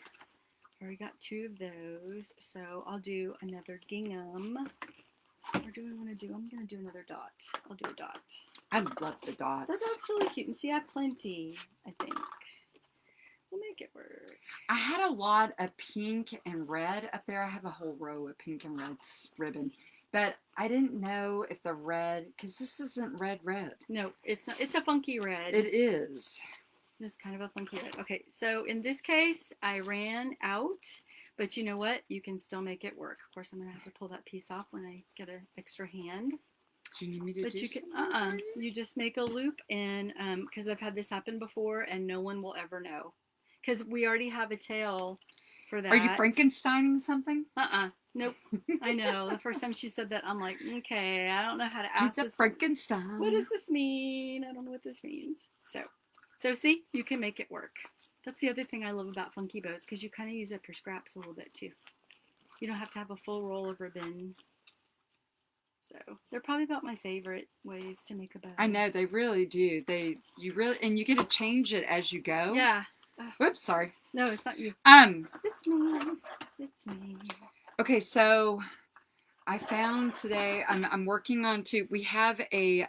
I already got 2 of those, so I'll do another gingham. Or do I want to do? I'm going to do another dot. I'll do a dot. I love the dots. The dot's really cute. And see, I have plenty, I think. We'll make it work. I had a lot of pink and red up there. I have a whole row of pink and red ribbon. But I didn't know if the red, because this isn't red. No, it's not. It's a funky red. It is. It's kind of a funky red. Okay, so in this case, I ran out, but you know what? You can still make it work. Of course, I'm going to have to pull that piece off when I get an extra hand. Do you need me to do something? You just make a loop, and because I've had this happen before, and no one will ever know. Because we already have a tail for that. Are you Frankensteining something? Nope. I know. The first time she said that, I'm like, okay, I don't know how to ask this. Frankenstein. What does this mean? I don't know what this means. So see, you can make it work. That's the other thing I love about funky bows, because you kind of use up your scraps a little bit too. You don't have to have a full roll of ribbon. So they're probably about my favorite ways to make a bow. I know, they really do. And you get to change it as you go. Yeah. Whoops, sorry. No, it's not you. It's me. It's me. Okay, so I found today, I'm working on we have a,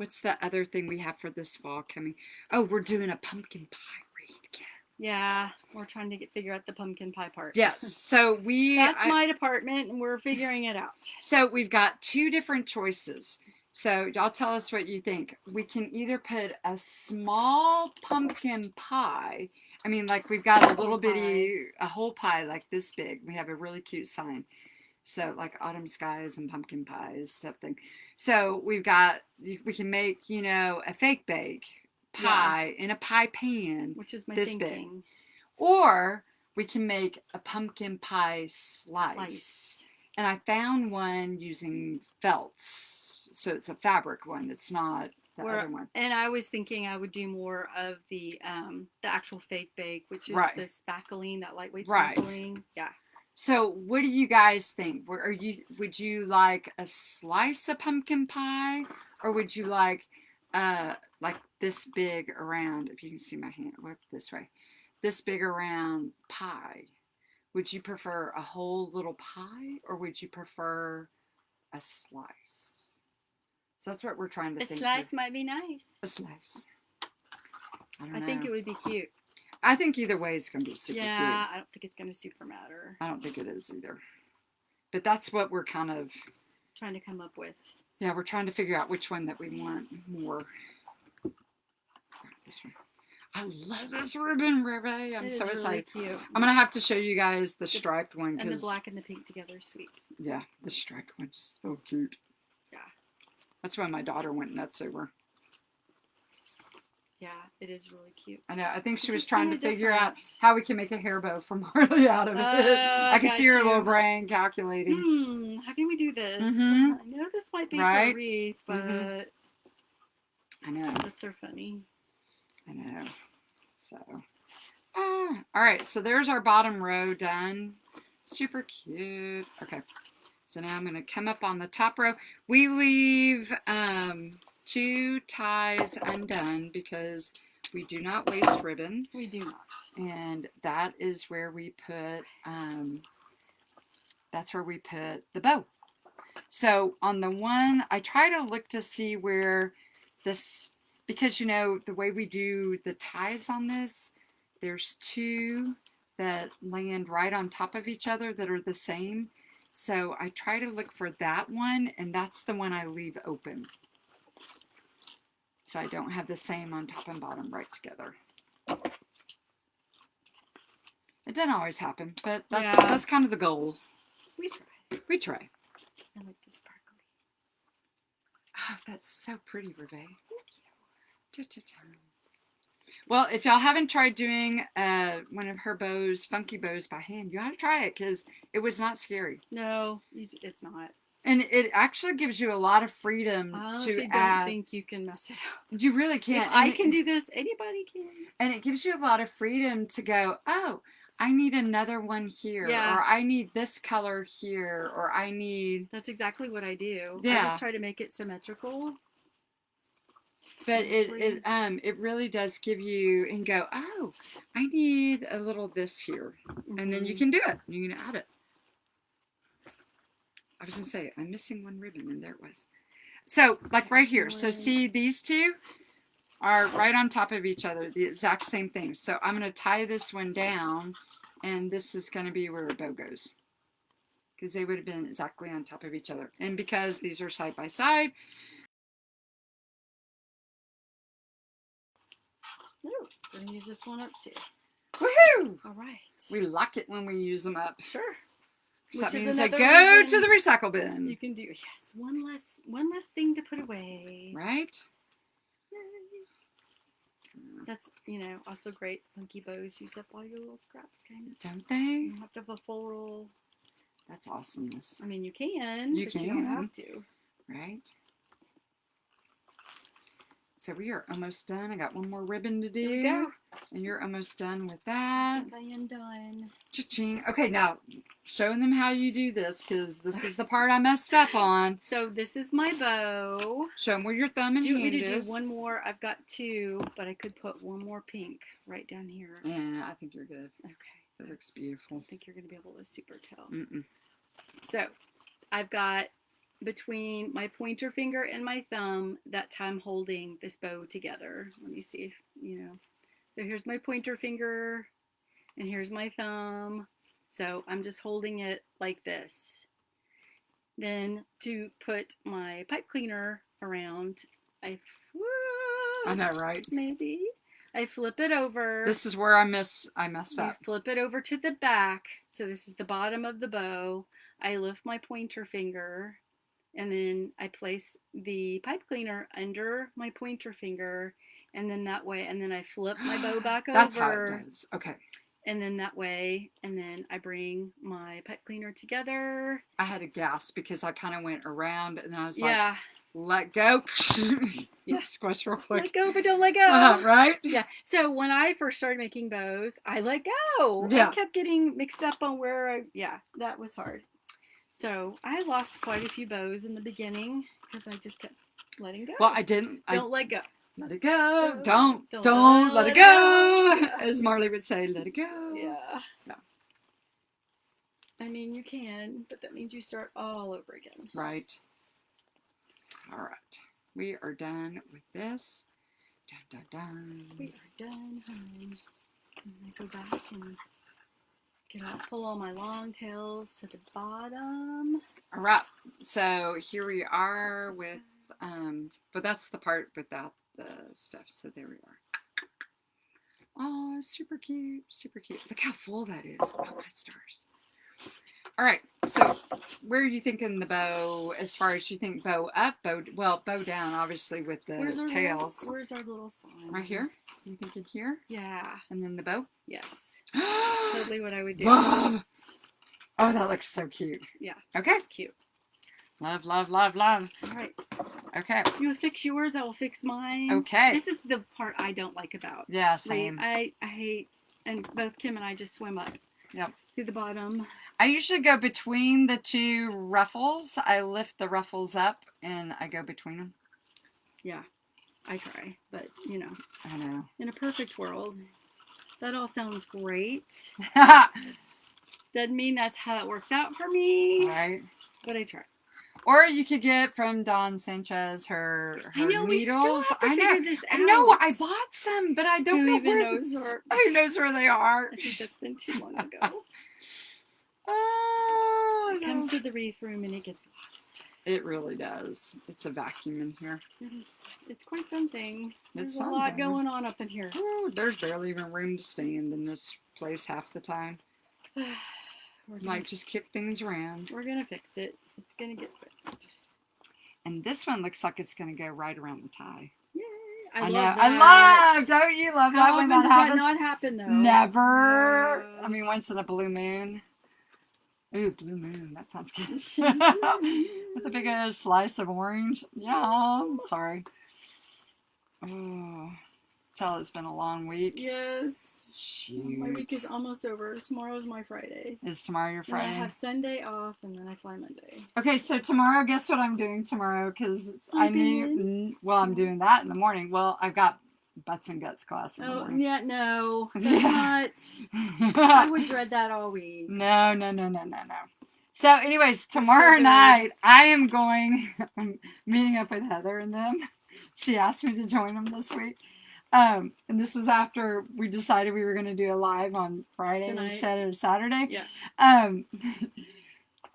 What's the other thing we have for this fall coming? Oh, we're doing a pumpkin pie wreath kit. Yeah, we're trying to figure out the pumpkin pie part. Yes, so That's my department, and we're figuring it out. So we've got two different choices. So y'all tell us what you think. We can either put a small pumpkin pie. I mean, like we've got a little bitty, a whole pie like this big. We have a really cute sign. So like autumn skies and pumpkin pies stuff thing. So we can make, you know, a fake bake pie in a pie pan. Which is my this thinking. Big. Or we can make a pumpkin pie slice. And I found one using felts. So it's a fabric one. It's not the other one. And I was thinking I would do more of the actual fake bake, which is the spackling, that lightweight spackling. Yeah. So what do you guys think? Would you like a slice of pumpkin pie, or would you like this big around, if you can see my hand, whip this way, this big around pie? Would you prefer a whole little pie, or would you prefer a slice? So that's what we're trying to think. A slice might be nice. A slice. I don't know. I think it would be cute. I think either way it's going to be super cute. Yeah, I don't think it's going to super matter. I don't think it is either. But that's what we're kind of trying to come up with. Yeah, we're trying to figure out which one that we want more. This one. I love this ribbon, Ray. I'm so excited. Really cute. I'm going to have to show you guys the striped one. And the black and the pink together is sweet. Yeah, the striped one's so cute. Yeah. That's one my daughter went nuts over. Yeah, it is really cute. I know. I think she was trying to figure out how we can make a hair bow from Harley out of it. I can see her little brain calculating. How can we do this? I know this might be for a wreath, but I know. That's so funny. I know. So, all right. So there's our bottom row done. Super cute. Okay. So now I'm going to come up on the top row. We leave 2 ties undone because we do not waste ribbon. We do not. And that is where we put the bow. So on the one, I try to look to see where this, because you know the way we do the ties on this, there's 2 that land right on top of each other that are the same. So I try to look for that one, and that's the one I leave open. So I don't have the same on top and bottom right together. It doesn't always happen, but that's kind of the goal. We try. We try. I like the sparkly. Oh, that's so pretty, Rebe. Thank you. Well, if y'all haven't tried doing one of her bows, funky bows by hand, you ought to try it because it was not scary. No, it's not. And it actually gives you a lot of freedom to add. Don't think you can mess it up. You really can't. If I can do this, anybody can. And it gives you a lot of freedom to go, oh, I need another one here. Yeah. Or I need this color here. Or I need... That's exactly what I do. Yeah. I just try to make it symmetrical. But it really does give you, and go, oh, I need a little this here. And then you can do it. You can add it. I was going to say, I'm missing one ribbon, and there it was. So, like right here. So, see, these 2 are right on top of each other. The exact same thing. So, I'm going to tie this one down, and this is going to be where a bow goes. Because they would have been exactly on top of each other. And because these are side by side. Ooh, we're going to use this one up, too. Woohoo! All right. We lock it when we use them up. Sure. So that means they go to the recycle bin. You can do, yes, one less thing to put away. Right? That's, also great. Funky bows use up all your little scraps, kind of. Don't they? You don't have to have a full roll. That's awesomeness. I mean, you can, but you don't have to. Right? So we are almost done. I got one more ribbon to do. There we go. And you're almost done with that. I think I am done. Cha-ching. Okay, now showing them how you do this because this is the part I messed up on. So this is my bow. Show them where your thumb and hand is. Do one more. I've got 2, but I could put one more pink right down here. Yeah, I think you're good. Okay. That looks beautiful. I don't think you're going to be able to super tell. Mm-mm. So I've got between my pointer finger and my thumb, that's how I'm holding this bow together. Let me see if, so here's my pointer finger and here's my thumb. So I'm just holding it like this. Then to put my pipe cleaner around, I know, right? Maybe. I flip it over. This is where I messed up. Flip it over to the back. So this is the bottom of the bow. I lift my pointer finger and then I place the pipe cleaner under my pointer finger, and then that way, and then I flip my bow back over. That's how it does. Okay. And then that way, and then I bring my pipe cleaner together. I had a gasp because I kind of went around and I was like, yeah. Let go. Yeah. Squish real quick. Let go, but don't let go. Right? Yeah. So when I first started making bows, I let go. Yeah. I kept getting mixed up on where that was hard. So I lost quite a few bows in the beginning because I just kept letting go. Well, I didn't. Don't let go. Let it go. Don't let it go. go. Yeah. As Marley would say, let it go. Yeah. Yeah. I mean, you can, but that means you start all over again. Right. All right. We are done with this. Dun, dun, dun. We are done, honey. And I go back and pull all my long tails to the bottom. All right. So here we are with, but that's the part without the stuff. So there we are. Oh, super cute. Super cute. Look how full that is. Oh, my stars. All right. So where are you thinking the bow, as far as you think bow up, bow down, obviously with the tails. Where's our little sign? Right here? You thinking here? Yeah. And then the bow? Yes. Totally what I would do. Love. Oh, that looks so cute. Yeah. Okay. It's cute. Love, love, love, love. All right. Okay. You'll fix yours, I will fix mine. Okay. This is the part I don't like about. Yeah, same. I hate, and both Kim and I just swim up. Yep. Through the bottom. I usually go between the two ruffles. I lift the ruffles up and I go between them. Yeah. I try, but I know. In a perfect world, that all sounds great. Doesn't mean that's how it works out for me. Right. But I try. Or you could get from Dawn Sanchez her I know, needles. we still have to figure this out. No, I bought some, but I don't know who knows where they are. I think that's been too long ago. Oh, It comes to the Wreath room and it gets lost. It really does. It's a vacuum in here. It is. It's quite something. There's It's a lot going on up in here. Oh, there's barely even room to stand in this place half the time. Just kick things around. We're gonna fix it. It's gonna get fixed. And this one looks like it's gonna go right around the tie. Yay! I know. love I that. love. Don't you love How that often when that does happens? that not happen though? Never. No. I mean, once in a blue moon. Ooh, blue moon. That sounds good. With a big slice of orange. Yeah. Sorry. Oh, tell it's been a long week. Yes. Shoot. My week is almost over. Tomorrow's my Friday. Is tomorrow your Friday? And I have Sunday off, and then I fly Monday. Okay, so tomorrow, guess what I'm doing tomorrow? Because I knew, I'm doing that in the morning. Well, I've got Butts and Guts class in the morning. Yeah, no. That's Yeah. not. I would dread that all week. No. So, anyways, tomorrow night, I am I'm meeting up with Heather and them. She asked me to join them this week. And this was after we decided we were going to do a live on Friday instead of Saturday. Yeah. I'm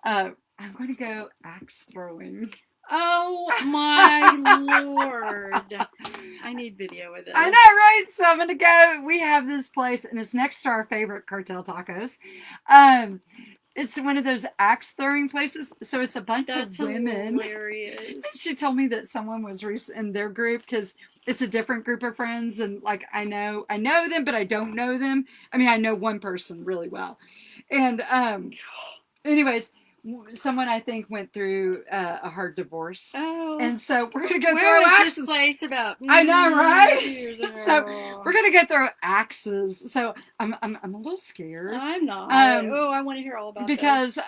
going to go axe throwing. Oh my Lord. I need video of this. I know, right? So I'm going to go. We have this place, and it's next to our favorite Cartel Tacos. It's one of those axe throwing places. So it's a bunch of women. Hilarious. She told me that someone was in their group because it's a different group of friends. And I know them, but I don't know them. I mean, I know one person really well. And anyways, someone I think went through a hard divorce. Oh. And so we're going to go Where throw was axes. This place about? I know, right? Years ago. So we're going to go throw axes. So I'm a little scared. I'm not. I want to hear all about because, this.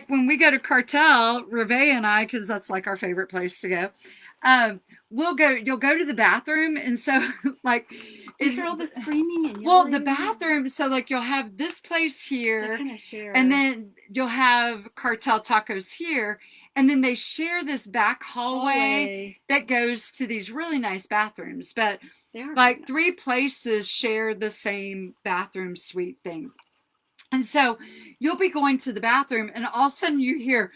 When we go to Cartel, Reve and I, because that's our favorite place to go, you'll go to the bathroom, and so like Is all the screaming and yelling? Well, the bathroom, so like you'll have this place here, kind of share. And then you'll have Cartel Tacos here, and then they share this back hallway that goes to these really nice bathrooms, but like nice. 3 places share the same bathroom suite thing. And so you'll be going to the bathroom, and all of a sudden you hear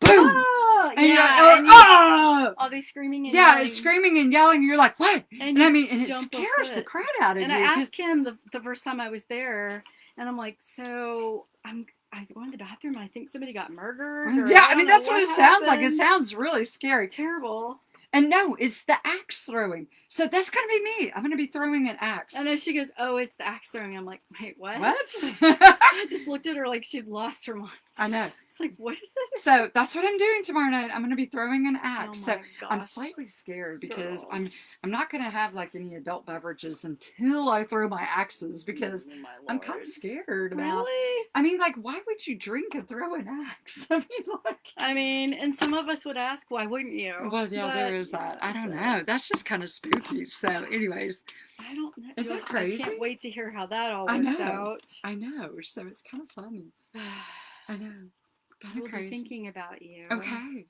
boom! Oh, and yeah, you're like, oh! All these screaming and yelling. Screaming and yelling. You're like, what? And I mean, and it scares the crap out of you. And I asked him the first time I was there, and I'm like, so I was going to the bathroom. I think somebody got murdered. Yeah, I mean, that's what it sounds like. It sounds really scary. Terrible. And no, it's the axe throwing. So that's going to be me. I'm going to be throwing an axe. And then she goes, oh, it's the axe throwing. I'm like, wait, what? What? I just looked at her like she'd lost her mind. I know. It's like, what is it? So that's what I'm doing tomorrow night. I'm going to be throwing an axe. Oh my gosh. I'm slightly scared because I'm not going to have like any adult beverages until I throw my axes because I'm kind of scared about. Really? I mean, like, why would you drink and throw an axe? I mean, and some of us would ask, why wouldn't you? Well, yeah, there is that. I don't know. That's just kind of spooky. So, anyways. I don't know. Isn't that crazy? I can't wait to hear how that all works out. I know. So it's kind of funny. I know. Kind of crazy. Thinking about you. Okay.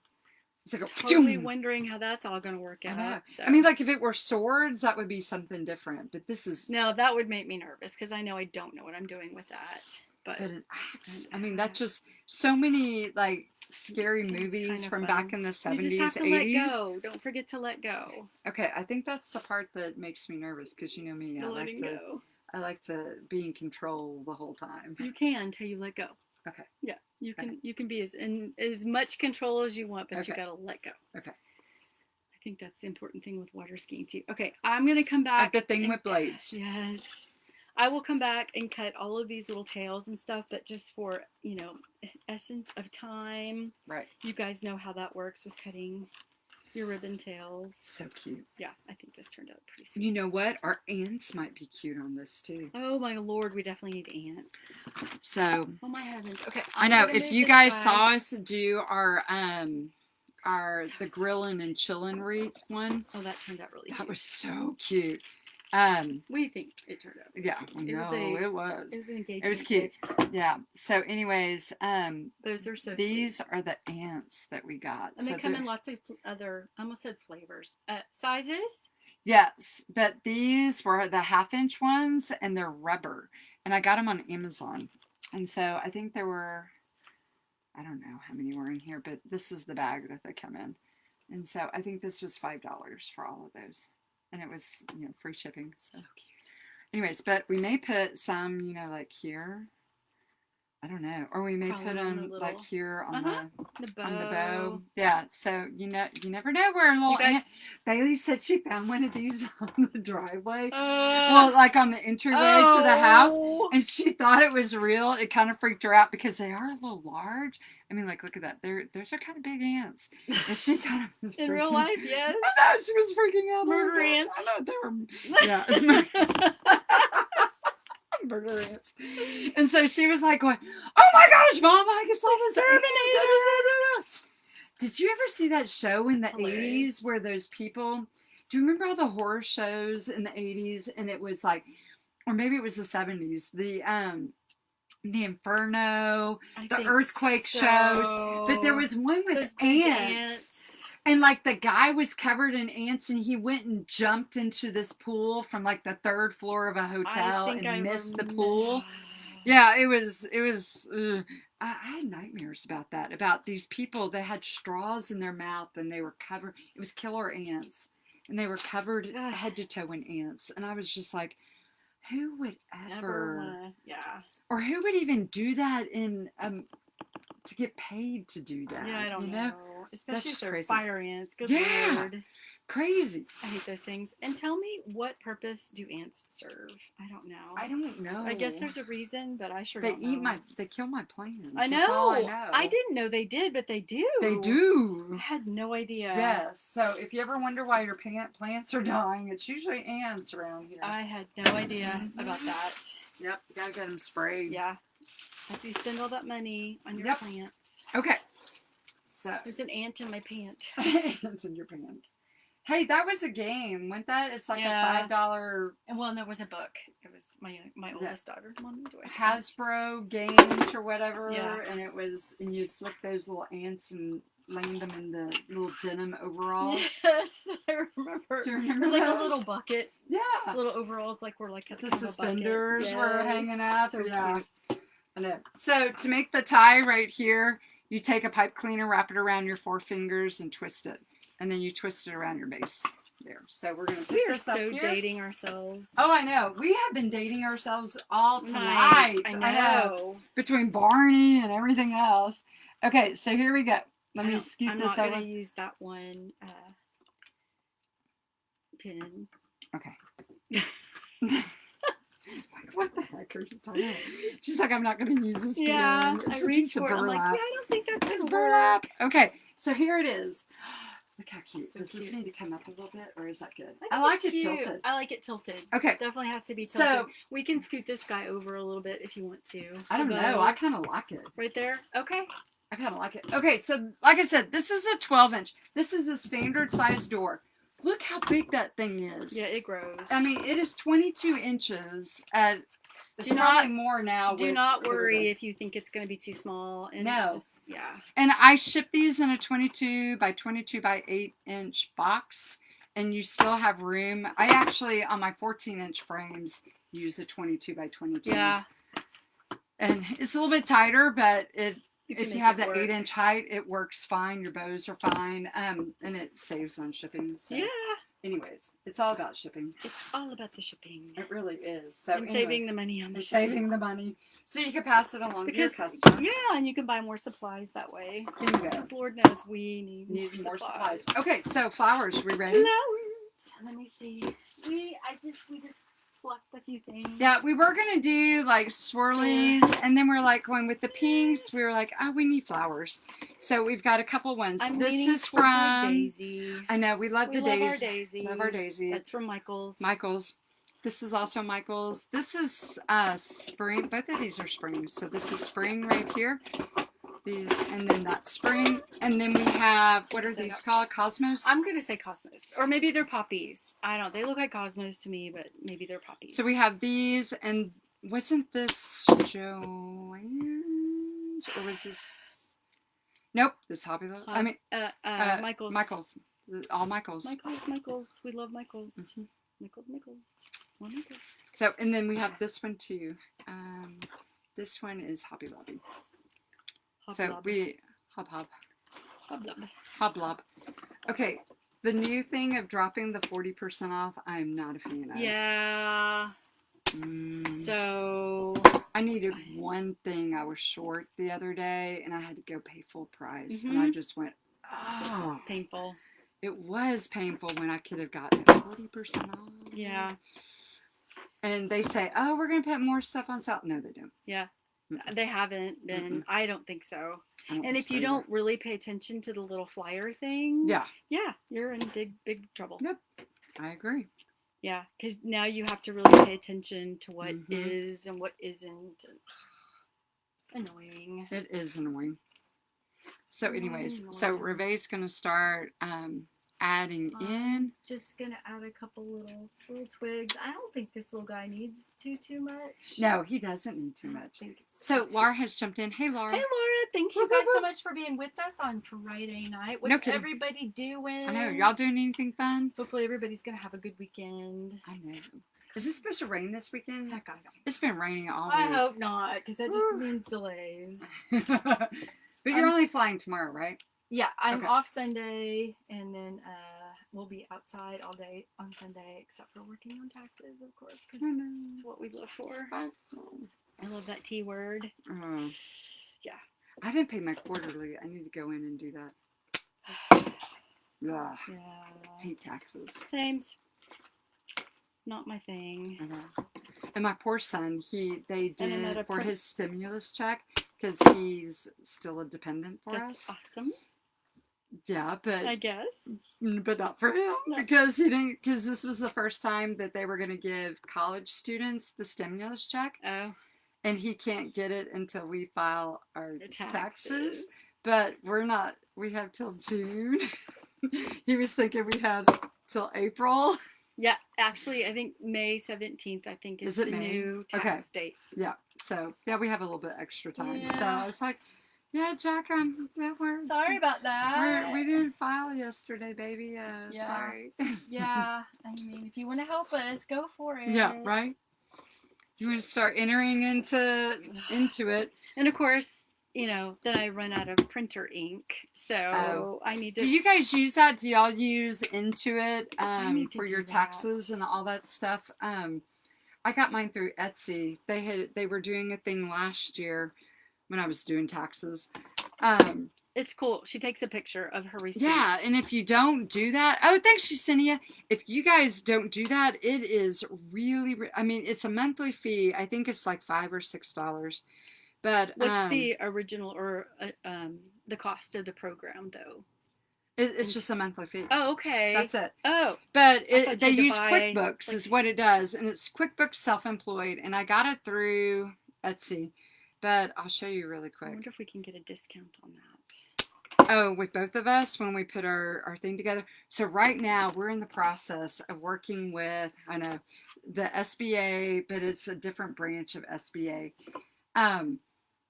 It's like totally wondering how that's all going to work out. So. I mean, like if it were swords, that would be something different. But this is that would make me nervous because I know I don't know what I'm doing with that. But an axe. I mean, that's just so many like scary movies from back in the 70s, you just have to 80s. Let go. Don't forget to let go. Okay, I think that's the part that makes me nervous because you know me, I like to be in control the whole time. You can until you let go. Okay. Yeah, you can be in as much control as you want, but you gotta let go. Okay. I think that's the important thing with water skiing too. Okay, I'm gonna come back. The thing with blades. Yes. I will come back and cut all of these little tails and stuff, but just for, essence of time. Right. You guys know how that works with cutting your ribbon tails. So cute. Yeah, I think this turned out pretty sweet. You know what? Our ants might be cute on this too. Oh my Lord, we definitely need ants. So. Oh my heavens. Okay. I know if you guys saw us do our the grilling and chilling wreath one. Oh, that turned out really cute. That was so cute. What do you think it turned out? Yeah, it was. It was an engagement. It was cute. Gift. Yeah. So, anyways, those are so. These sweet. are the ants that we got. And they come in lots of other. I almost said flavors. Sizes. Yes, but these were the 1/2-inch ones, and they're rubber, and I got them on Amazon, and so I think there were. I don't know how many were in here, but this is the bag that they come in, and so I think this was $5 for all of those. And it was, free shipping. So cute. Anyways, but we may put some, like here. I don't know. Or we may put them like here on the bow. Yeah. So, you never know where a little ant. Bailey said she found one of these on the driveway. Well, like on the entryway to the house. And she thought it was real. It kind of freaked her out because they are a little large. I mean, like, look at that. Those are kind of big ants. And she kind of was in real life, yes. I know. She was freaking out. Murder ants. I know. They were. Yeah. Murder ants. And so she was like going, oh my gosh, Mom, I can solve this. Did you ever see that show in the 80s where those people, do you remember all the horror shows in the 80s? And it was like, or maybe it was the 70s, the Inferno, the earthquake shows. But there was one with ants. And, like, the guy was covered in ants, and he went and jumped into this pool from, like, the 3rd floor of a hotel and missed the pool. Yeah, it was, I had nightmares about that, about these people that had straws in their mouth, and they were covered, it was killer ants, and they were covered head to toe in ants. And I was just like, who would ever, or who would even do that to get paid to do that? Yeah, I don't know. Especially if they're crazy. Fire ants. Good Lord. Crazy. I hate those things. And tell me, what purpose do ants serve? I don't know. I don't know. I guess there's a reason, but I sure don't know. They kill my plants. I know. That's all I know. I didn't know they did, but they do. They do. I had no idea. Yes. So if you ever wonder why your plants are dying, it's usually ants around here. I had no idea about that. Yep. You gotta get them sprayed. Yeah. After you spend all that money on your plants. Okay. So there's an ant in my pant. Ant in your pants. Hey, that was a game. Wasn't that? It's like Yeah. a $5 And there was a book. It was my oldest daughter wanted to Hasbro games or whatever. Yeah. And and you'd flick those little ants and land them in the little denim overalls. Yes, I remember. Do you remember It was like those? a little bucket. Yeah. Little overalls were like The suspenders were hanging up. So yeah. cute. I know. So to make the tie right here, you take a pipe cleaner, wrap it around your 4 fingers, and twist it. And then you twist it around your base. There. So we're going to put this up here. We are so dating ourselves. Oh, I know. We have been dating ourselves all tonight. I know. Between Barney and everything else. Okay, so here we go. Let me scoot I'm this not over. going to use that one pin. Okay. What the heck are you talking about? She's like, I'm not going to use this pin. Yeah, It's I a reached piece of for it. I'm like, burlap. yeah, I don't think that's It's going to burlap. work. Okay, so here it is. Look how cute. So Does this cute. need to come up a little bit, or is that good? I like it cute. tilted. I like it tilted. Okay. Definitely has to be tilted. So we can scoot this guy over a little bit if you want to. I don't know. I kind of like it. Right there? Okay. I kind of like it. Okay, so like I said, this is a 12-inch. This is a standard size door. Look how big that thing is. Yeah, it grows. I mean, it is 22 inches. It's probably more now. Do not worry if you think it's going to be too small. And No. Yeah. And I ship these in a 22 by 22 by 8-inch box, and you still have room. I actually, on my 14-inch frames, use a 22 by 22. Yeah. And it's a little bit tighter, but if you have that work. 8-inch height, it works fine. Your bows are fine, and it saves on shipping. So. Yeah. Anyways, it's all about shipping. It's all about the shipping. It really is. So And saving the money on the and shipping. saving the money, so you can pass it along Because, to your customer. yeah, and you can buy more supplies that way. Bingo. Because Lord knows we need More supplies. Okay, so flowers. We ready? Flowers. Let me see. We just plucked a few things. Yeah, we were gonna do like swirlies, and then we're like going with the pinks. We were like, oh, we need flowers. So we've got a couple ones. This is towards our from. Daisy. I know we love the love daisy. our Daisy. Love our daisy. That's from Michael's. Michael's. This is also Michael's. This is spring. Both of these are spring. So this is spring right here. These, and then that's spring. And then we have, what are these called? Cosmos? I'm going to say Cosmos. Or maybe they're poppies. I don't know. They look like Cosmos to me, but maybe they're poppies. So we have these, and wasn't this Joanne's? Or was this? Nope, this Hobby Lobby. I mean, Michael's. Michael's. All Michael's. Michael's. We love Michael's. Mm-hmm. Michael's. Well, Michael's. So, and then we have this one too. This one is Hobby Lobby. So we Hoblob. Okay, the new thing of dropping the 40% off, I'm not a fan of. Yeah. So I needed one thing. I was short the other day, and I had to go pay full price, and I just went, oh, painful. It was painful when I could have gotten 40% off. Yeah. And they say, oh, we're gonna put more stuff on sale. No, they don't. Yeah. They haven't been. I don't think so. And if you don't really pay attention to the little flyer thing, yeah, you're in big trouble. Yep, I agree. Yeah, because now you have to really pay attention to what is and what isn't. Annoying. It is annoying. So, anyways, so Reve's gonna start adding in. Just gonna add a couple little twigs. I don't think this little guy needs too much. No, he doesn't need too much. So Laura has jumped in. Hey, Laura. Hey, Laura. Thanks you guys so much for being with us on Friday night. What's everybody doing? I know. Y'all doing anything fun? Hopefully everybody's gonna have a good weekend. I know. Is it supposed to rain this weekend? Heck, I don't know. It's been raining all week. I hope not, because that just means delays. But you're only flying tomorrow, right? Yeah, I'm off Sunday, and then we'll be outside all day on Sunday, except for working on taxes, of course, because it's what we live for. I love that T word. Yeah. I haven't paid my quarterly. I need to go in and do that. Yeah. I hate taxes. Same's. Not my thing. And my poor son, they did for his stimulus check, because he's still a dependent for us. That's awesome. Yeah, but I guess. But not for him, because this was the first time that they were going to give college students the stimulus check. Oh. And he can't get it until we file our taxes. But we have till June. He was thinking we had till April. Yeah, actually, I think May 17th, I think, is Is it the May? new tax date. Yeah. So, yeah, we have a little bit extra time. Yeah. So I was like, yeah, Jack, we're Sorry about that. we didn't file yesterday, baby. Yeah. Sorry. Yeah. I mean, if you want to help us, go for it. Yeah, right? You want to start entering into it. And of course, you know, then I run out of printer ink. So I need to. Do you guys use that? Do y'all use Intuit for your that. taxes and all that stuff? I got mine through Etsy. They were doing a thing last year when I was doing taxes. It's cool. She takes a picture of her receipts. Yeah, and if you don't do that, oh, thanks, Yesenia. If you guys don't do that, it is really, I mean, it's a monthly fee. I think it's like $5 or $6. But what's the original or the cost of the program though? It's just a monthly fee. Oh, okay. That's it. Oh, but they use QuickBooks is what it does, and it's QuickBooks Self-Employed, and I got it through Etsy. But I'll show you really quick. I wonder if we can get a discount on that. Oh, with both of us when we put our thing together. So right now we're in the process of working with, I know, the SBA, but it's a different branch of SBA.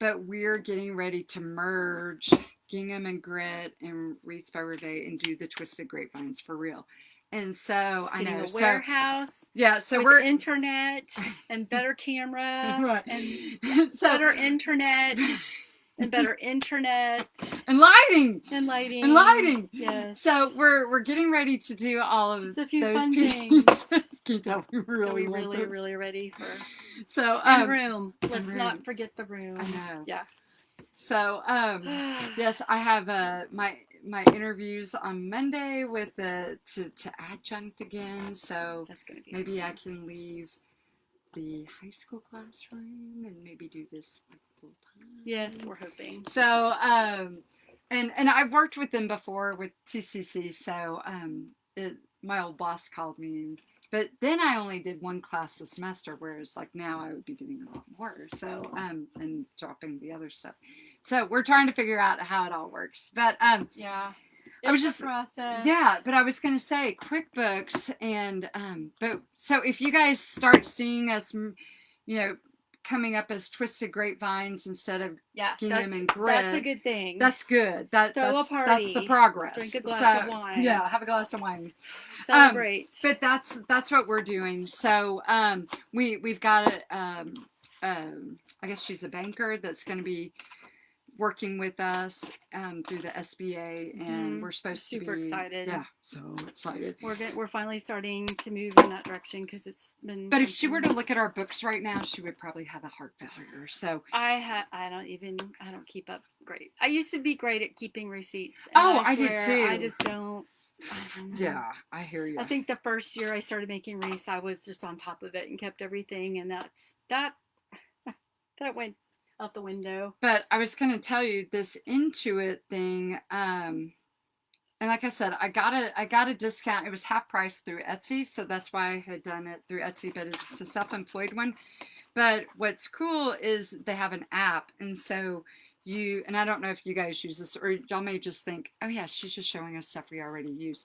But we're getting ready to merge Gingham and Grit and Wreath by Rivet and do the Twisted Grapevines for real. And so I know a warehouse. Yeah, so with we're internet and better camera right. and better internet. And better internet. And lighting. And lighting. And lighting. Yes. So we're getting ready to do all of just a few those fun things. things. Can you tell we really really ready for so and room. Let's not forget the room. I know. Yeah. So yes, I have my interviews on Monday with to adjunct again. So that's gonna be maybe awesome. I can leave the high school classroom and maybe do this full time. Yes, we're hoping. So and I've worked with them before with TCC. So my old boss called me, but then I only did one class a semester, whereas like now I would be doing a lot more. So and dropping the other stuff. So we're trying to figure out how it all works. But yeah. I was just process. Yeah, but I was gonna say QuickBooks and but so if you guys start seeing us, you know, coming up as Twisted Grapevines instead of Gingham and Grit, that's a good thing. That's good. Throw a party. That's the progress. Drink a glass of wine. Yeah, have a glass of wine. Celebrate. But that's what we're doing. So we've got I guess she's a banker that's going to be working with us through the SBA, and we're supposed to be super excited. Yeah, so excited. We're finally starting to move in that direction because it's been. But if she were to look at our books right now, she would probably have a heart failure. So I don't keep up great. I used to be great at keeping receipts. I did too. I just don't. I don't know. Yeah, I hear you. I think the first year I started making wreaths, I was just on top of it and kept everything, and that went out the window. But I was going to tell you this Intuit thing, and like I said, I got a discount. It was half price through Etsy, so that's why I had done it through Etsy, but it's the self-employed one. But what's cool is they have an app, and so and I don't know if you guys use this, or y'all may just think, oh yeah, she's just showing us stuff we already use.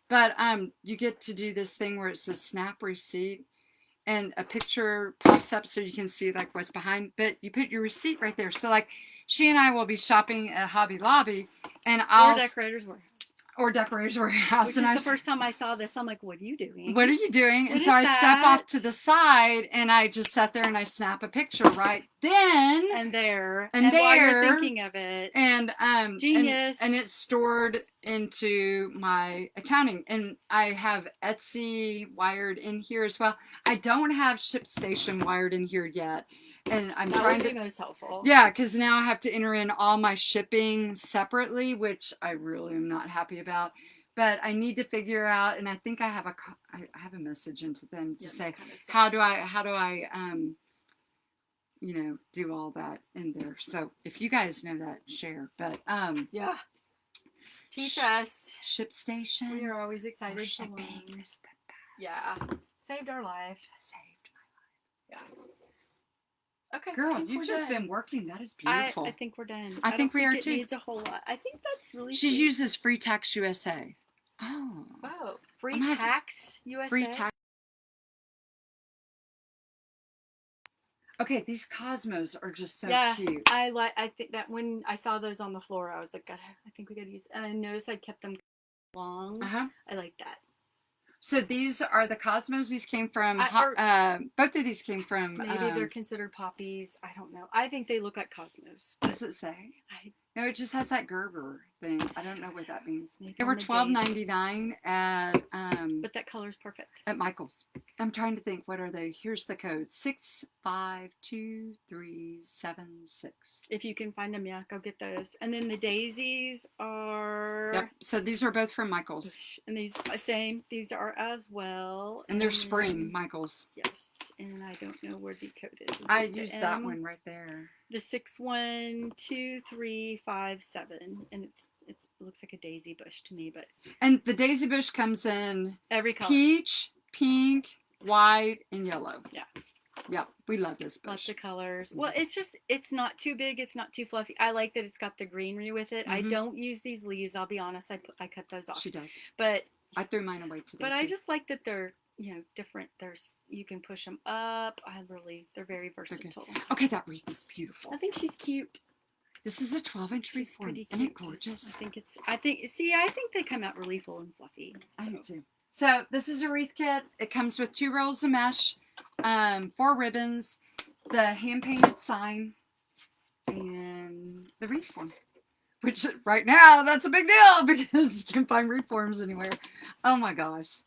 But you get to do this thing where it says snap receipt, and a picture pops up so you can see like what's behind, but you put your receipt right there. So like she and I will be shopping at Hobby Lobby, and or Decorator's Warehouse. Which is the first time I saw this, I'm like, what are you doing? What are you doing? And so I step off to the side, and I just sat there and I snap a picture right then. And there. And there. While you're thinking of it. And genius. And it's stored into my accounting. And I have Etsy wired in here as well. I don't have ShipStation wired in here yet. And I'm trying to. That would be most helpful. Yeah, because now I have to enter in all my shipping separately, which I really am not happy about. But I need to figure out, and I think I have a message into them to say how do I do all that in there. So if you guys know that, share. But yeah, teach us. ShipStation. We are always excited. Shipping is the best. Yeah, saved our life. Saved my life. Yeah. Okay. Girl, you've just been working. That is beautiful. I think we're done. I think we are too. It needs a whole lot. I think that's really. She uses Free Tax USA. Oh. Wow. Free I'm having- tax, USA. Free tax. Okay, these Cosmos are just so cute. I think that when I saw those on the floor, I was like, God, I think we gotta use. And I noticed I kept them long. I like that. So these are the Cosmos. These came from, both of these came from. Maybe they're considered poppies. I don't know. I think they look like Cosmos. Does it say? No, it just has that Gerber thing. I don't know what that means. Maybe They were $12.99 at but that color's perfect. At Michael's. I'm trying to think. What are they? Here's the code: 6523776. If you can find them, yeah, go get those. And then the daisies are. Yep. So these are both from Michael's. And these same. These are as well. And they're spring Michael's. Yes. And I don't know where the code is. I used that one right there. The 612357, and it looks like a daisy bush to me, but. And the daisy bush comes in every color: peach, pink, white, and yellow. Yeah. Yep, we love this bush. Lots of colors. Well, it's not too big. It's not too fluffy. I like that it's got the greenery with it. I don't use these leaves. I'll be honest. I cut those off. She does. But I threw mine away today. But I just like that they're different. You can push them up. They're very versatile. Okay, that wreath is beautiful. I think she's cute. This is a 12-inch wreath form. Isn't it gorgeous? I think they come out really full and fluffy. I do too. So this is a wreath kit. It comes with 2 rolls of mesh, 4 ribbons, the hand-painted sign, and the wreath form. Which right now, that's a big deal because you can't find wreath forms anywhere. Oh my gosh.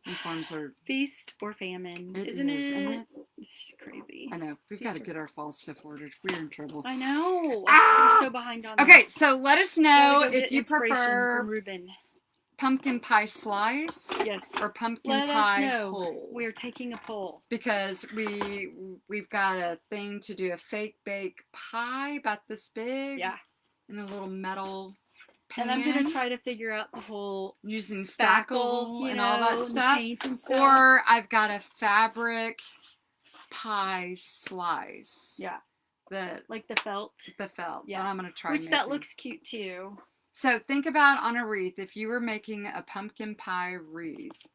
Wreath forms are... Feast or famine, isn't it? It's crazy. I know. We've got to get our fall stuff ordered. We're in trouble. I know. I'm so behind on this. Okay, so let us know if you prefer from Ruben. Pumpkin pie slice, or pumpkin pie whole. We're taking a poll because we've got a thing to do, a fake bake pie about this big, in a little metal pan. And I'm gonna try to figure out the whole using spackle and all that stuff. Or I've got a fabric pie slice. Yeah, like the felt. The felt. Yeah, and I'm gonna try. Which that looks cute too. So think about on a wreath, if you were making a pumpkin pie wreath,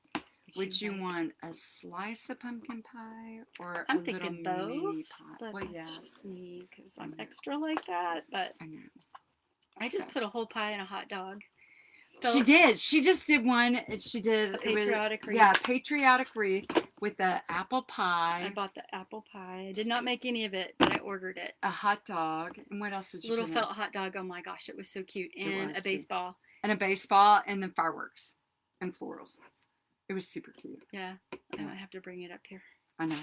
would you want a slice of pumpkin pie or a little mini pie? But well, yeah. That's just me because I'm extra like that. But I know. I just put a whole pie in a hot dog. She did. She just did one. She did a patriotic wreath. Yeah, patriotic wreath with the apple pie. I bought the apple pie. I did not make any of it, but I ordered it. A hot dog. And what else did you Little felt hot dog. Oh my gosh, it was so cute. And a baseball. And a baseball and then fireworks and florals. It was super cute. Yeah. I might have to bring it up here. I know.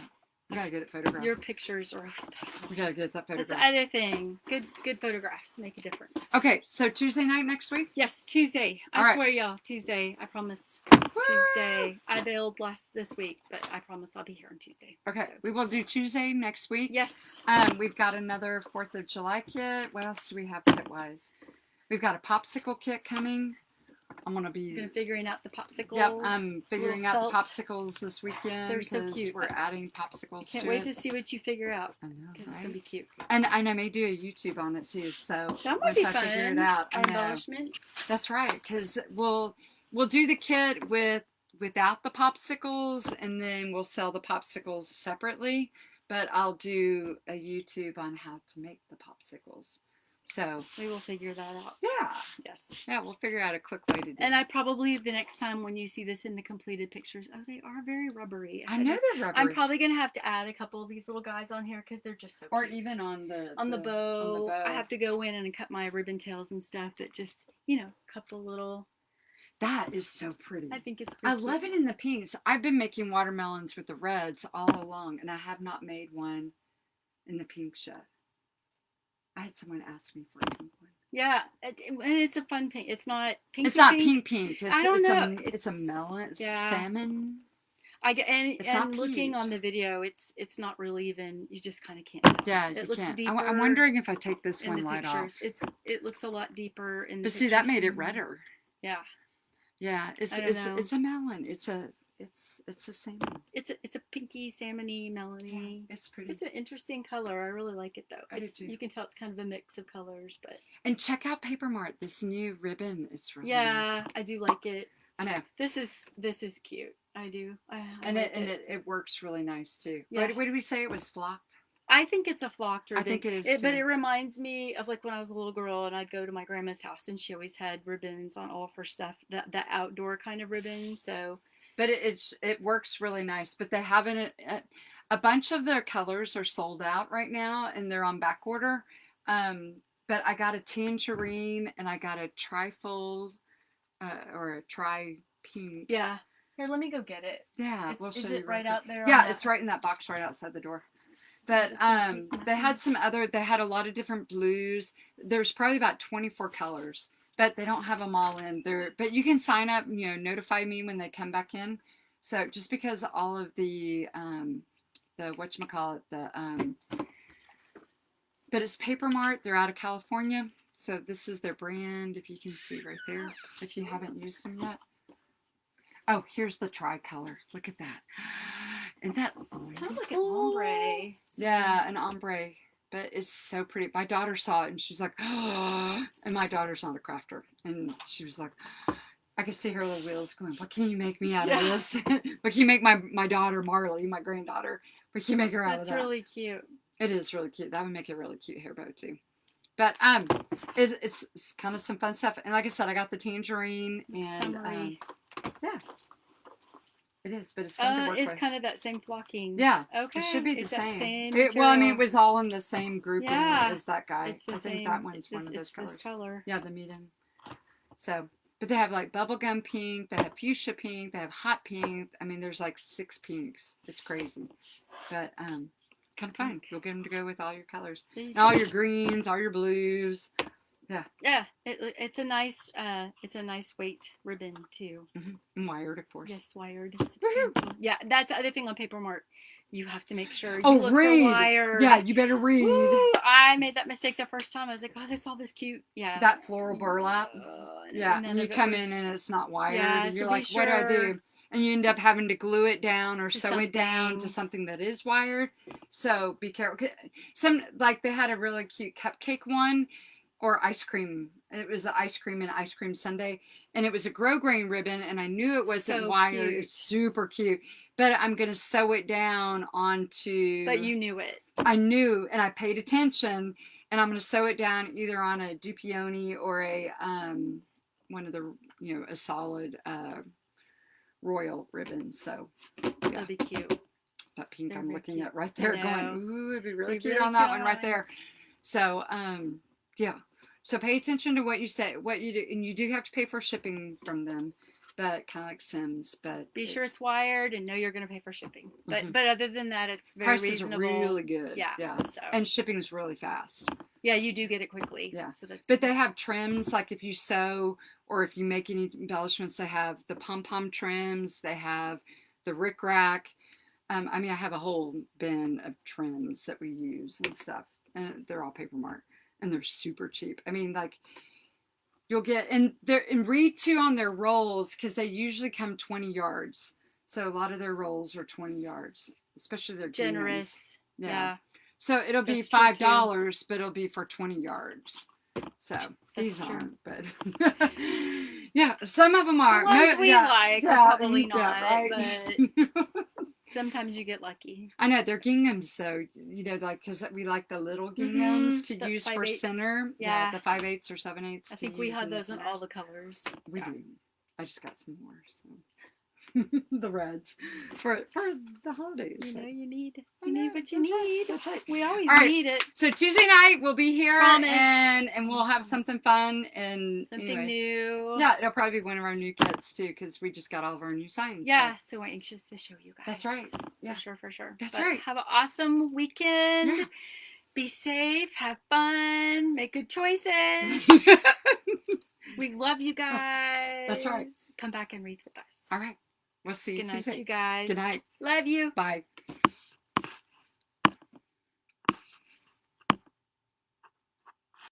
We gotta get it photographed. Your pictures are stuff. We gotta get that photographed. That's the other thing. Good photographs make a difference. Okay, so Tuesday night next week? Yes, Tuesday. I swear, y'all, Tuesday. I promise. Tuesday. I bailed this week, but I promise I'll be here on Tuesday. Okay, we will do Tuesday next week. Yes. We've got another 4th of July kit. What else do we have kit-wise? We've got a popsicle kit coming. I'm going to be figuring out the popsicles. Yep, I'm figuring out the popsicles this weekend. They're so cute. We're adding popsicles to it. Can't wait to see what you figure out. I know, right? It's going to be cute. And I may do a YouTube on it too. So that might be fun. Figure it out, embellishments. That's right, because we'll do the kit without the popsicles, and then we'll sell the popsicles separately. But I'll do a YouTube on how to make the popsicles. So we will figure that out. Yeah. Yes. Yeah, we'll figure out a quick way to do it. And I probably, the next time when you see this in the completed pictures, they are very rubbery. I know they're rubbery. I'm probably going to have to add a couple of these little guys on here because they're just so Or cute. even on the bow. I have to go in and cut my ribbon tails and stuff, but just, a couple little... That is so pretty. I think it's pretty cute. love it in the pinks. I've been making watermelons with the reds all along, and I have not made one in the pinks yet. I had someone ask me for a pink one. Yeah, and it's a fun pink. It's not pink. It's not pink. I don't know. It's a melon. It's salmon. And looking on the video, it's not really even. You just kind of can't tell. Yeah, it you looks can't. Deeper I'm wondering if I take this one light pictures. off. It looks a lot deeper in. But see, that made it redder. Yeah. Yeah, it's a melon. It's a salmon. It's a pinky, salmony, melony. Yeah, it's pretty. It's an interesting color. I really like it though. I do too. You can tell it's kind of a mix of colors, but. And check out Paper Mart. This new ribbon is really nice. Yeah, I do like it. I know. This is cute. I do. And it works really nice too. Yeah. What did we say? It was flocked? I think it's a flocked ribbon. I think it is too. But it reminds me of like when I was a little girl and I'd go to my grandma's house and she always had ribbons on all of her stuff. That outdoor kind of ribbon. So. But it works really nice. But they haven't. A bunch of their colors are sold out right now and they're on back order. But I got a tangerine and I got a trifold or a tri-pink. Yeah. Here, let me go get it. Yeah. Is it right out there? Yeah, it's right in that box right outside the door. But they had they had a lot of different blues. There's probably about 24 colors, but they don't have them all in there. But you can sign up, notify me when they come back in. So just because all of the whatchamacallit, but it's Paper Mart. They're out of California. So this is their brand, if you can see right there, if you haven't used them yet. Oh, here's the tricolor. Look at that. And that it's kind of like an ombre. Yeah, an ombre. But it's so pretty. My daughter saw it and she was like, oh, and my daughter's not a crafter. And she was like, I could see her little wheels going, what can you make me out of this? What can you make my daughter, Marley, my granddaughter, what can you make her out of that? That's really cute. It is really cute. That would make a really cute hair bow too. But it's kind of some fun stuff. And like I said, I got the tangerine and yeah. It is, but it's fun to work with. It's kind of that same flocking. Yeah. Okay. It should be the same. It was all in the same grouping as that guy. It's the I think same. that one's one of those colors. This color. Yeah, the medium. So, but they have like bubblegum pink, they have fuchsia pink, they have hot pink. I mean, there's like 6 pinks. It's crazy. But kind of fun. You'll get them to go with all your colors. And all your greens, all your blues. Yeah. Yeah. It's a nice weight ribbon too. Mm-hmm. And wired, of course. Yes, wired. Yeah, that's the other thing on Paper Mart. You have to make sure you look for wire. Yeah, you better read. Woo, I made that mistake the first time. I was like, oh, this all this cute. Yeah. That floral burlap. And you come in and it's not wired. Yeah, and you're like, what do I do? And you end up having to glue it down or sew it down to something that is wired. So be careful. They had a really cute cupcake one. Or ice cream. It was the ice cream and ice cream sundae. And it was a grosgrain ribbon. And I knew it wasn't wired. It's super cute. But I'm going to sew it down onto... But you knew it. I knew. And I paid attention. And I'm going to sew it down either on a Dupioni or a... one of the... a solid royal ribbon. So... Yeah. That'd be cute. That pink I'm looking at right there going... Ooh, it'd be really cute on that one right there. So, yeah. So pay attention to what you say, what you do, and you do have to pay for shipping from them, but kind of like Sims. But be sure it's wired and know you're going to pay for shipping. But other than that, it's very reasonable. Price is really good. Yeah. So. And shipping is really fast. Yeah, you do get it quickly. Yeah. So that's. But they have trims, like if you sew or if you make any embellishments, they have the pom-pom trims. They have the rickrack. I have a whole bin of trims that we use and stuff, and they're all Paper Mart. And they're super cheap. I mean, like, you'll get, and read too on their rolls, because they usually come 20 yards. So a lot of their rolls are 20 yards, especially their generous. Yeah. So it'll be $5, but it'll be for 20 yards. So these aren't, but yeah, some of them are. The ones we like, probably not, right? But sometimes you get lucky. I know, they're ginghams though, because we like the little ginghams to use for 5/8. center. Yeah, the 5/8 or 7/8. I think we had those in all the colors. We do. I just got some more. So. The reds for the holidays. You need what you need. That's right. We always need it. So Tuesday night we'll be here. Promise. and we'll have something fun and something new. Yeah, it'll probably be one of our new kits too, because we just got all of our new signs. Yeah, so we're anxious to show you guys. That's right. Yeah, for sure. That's right. Have an awesome weekend. Yeah. Be safe. Have fun. Make good choices. We love you guys. That's right. Come back and Wreath with us. All right. We'll see you Good night, Tuesday. you guys. Good night. Love you. Bye.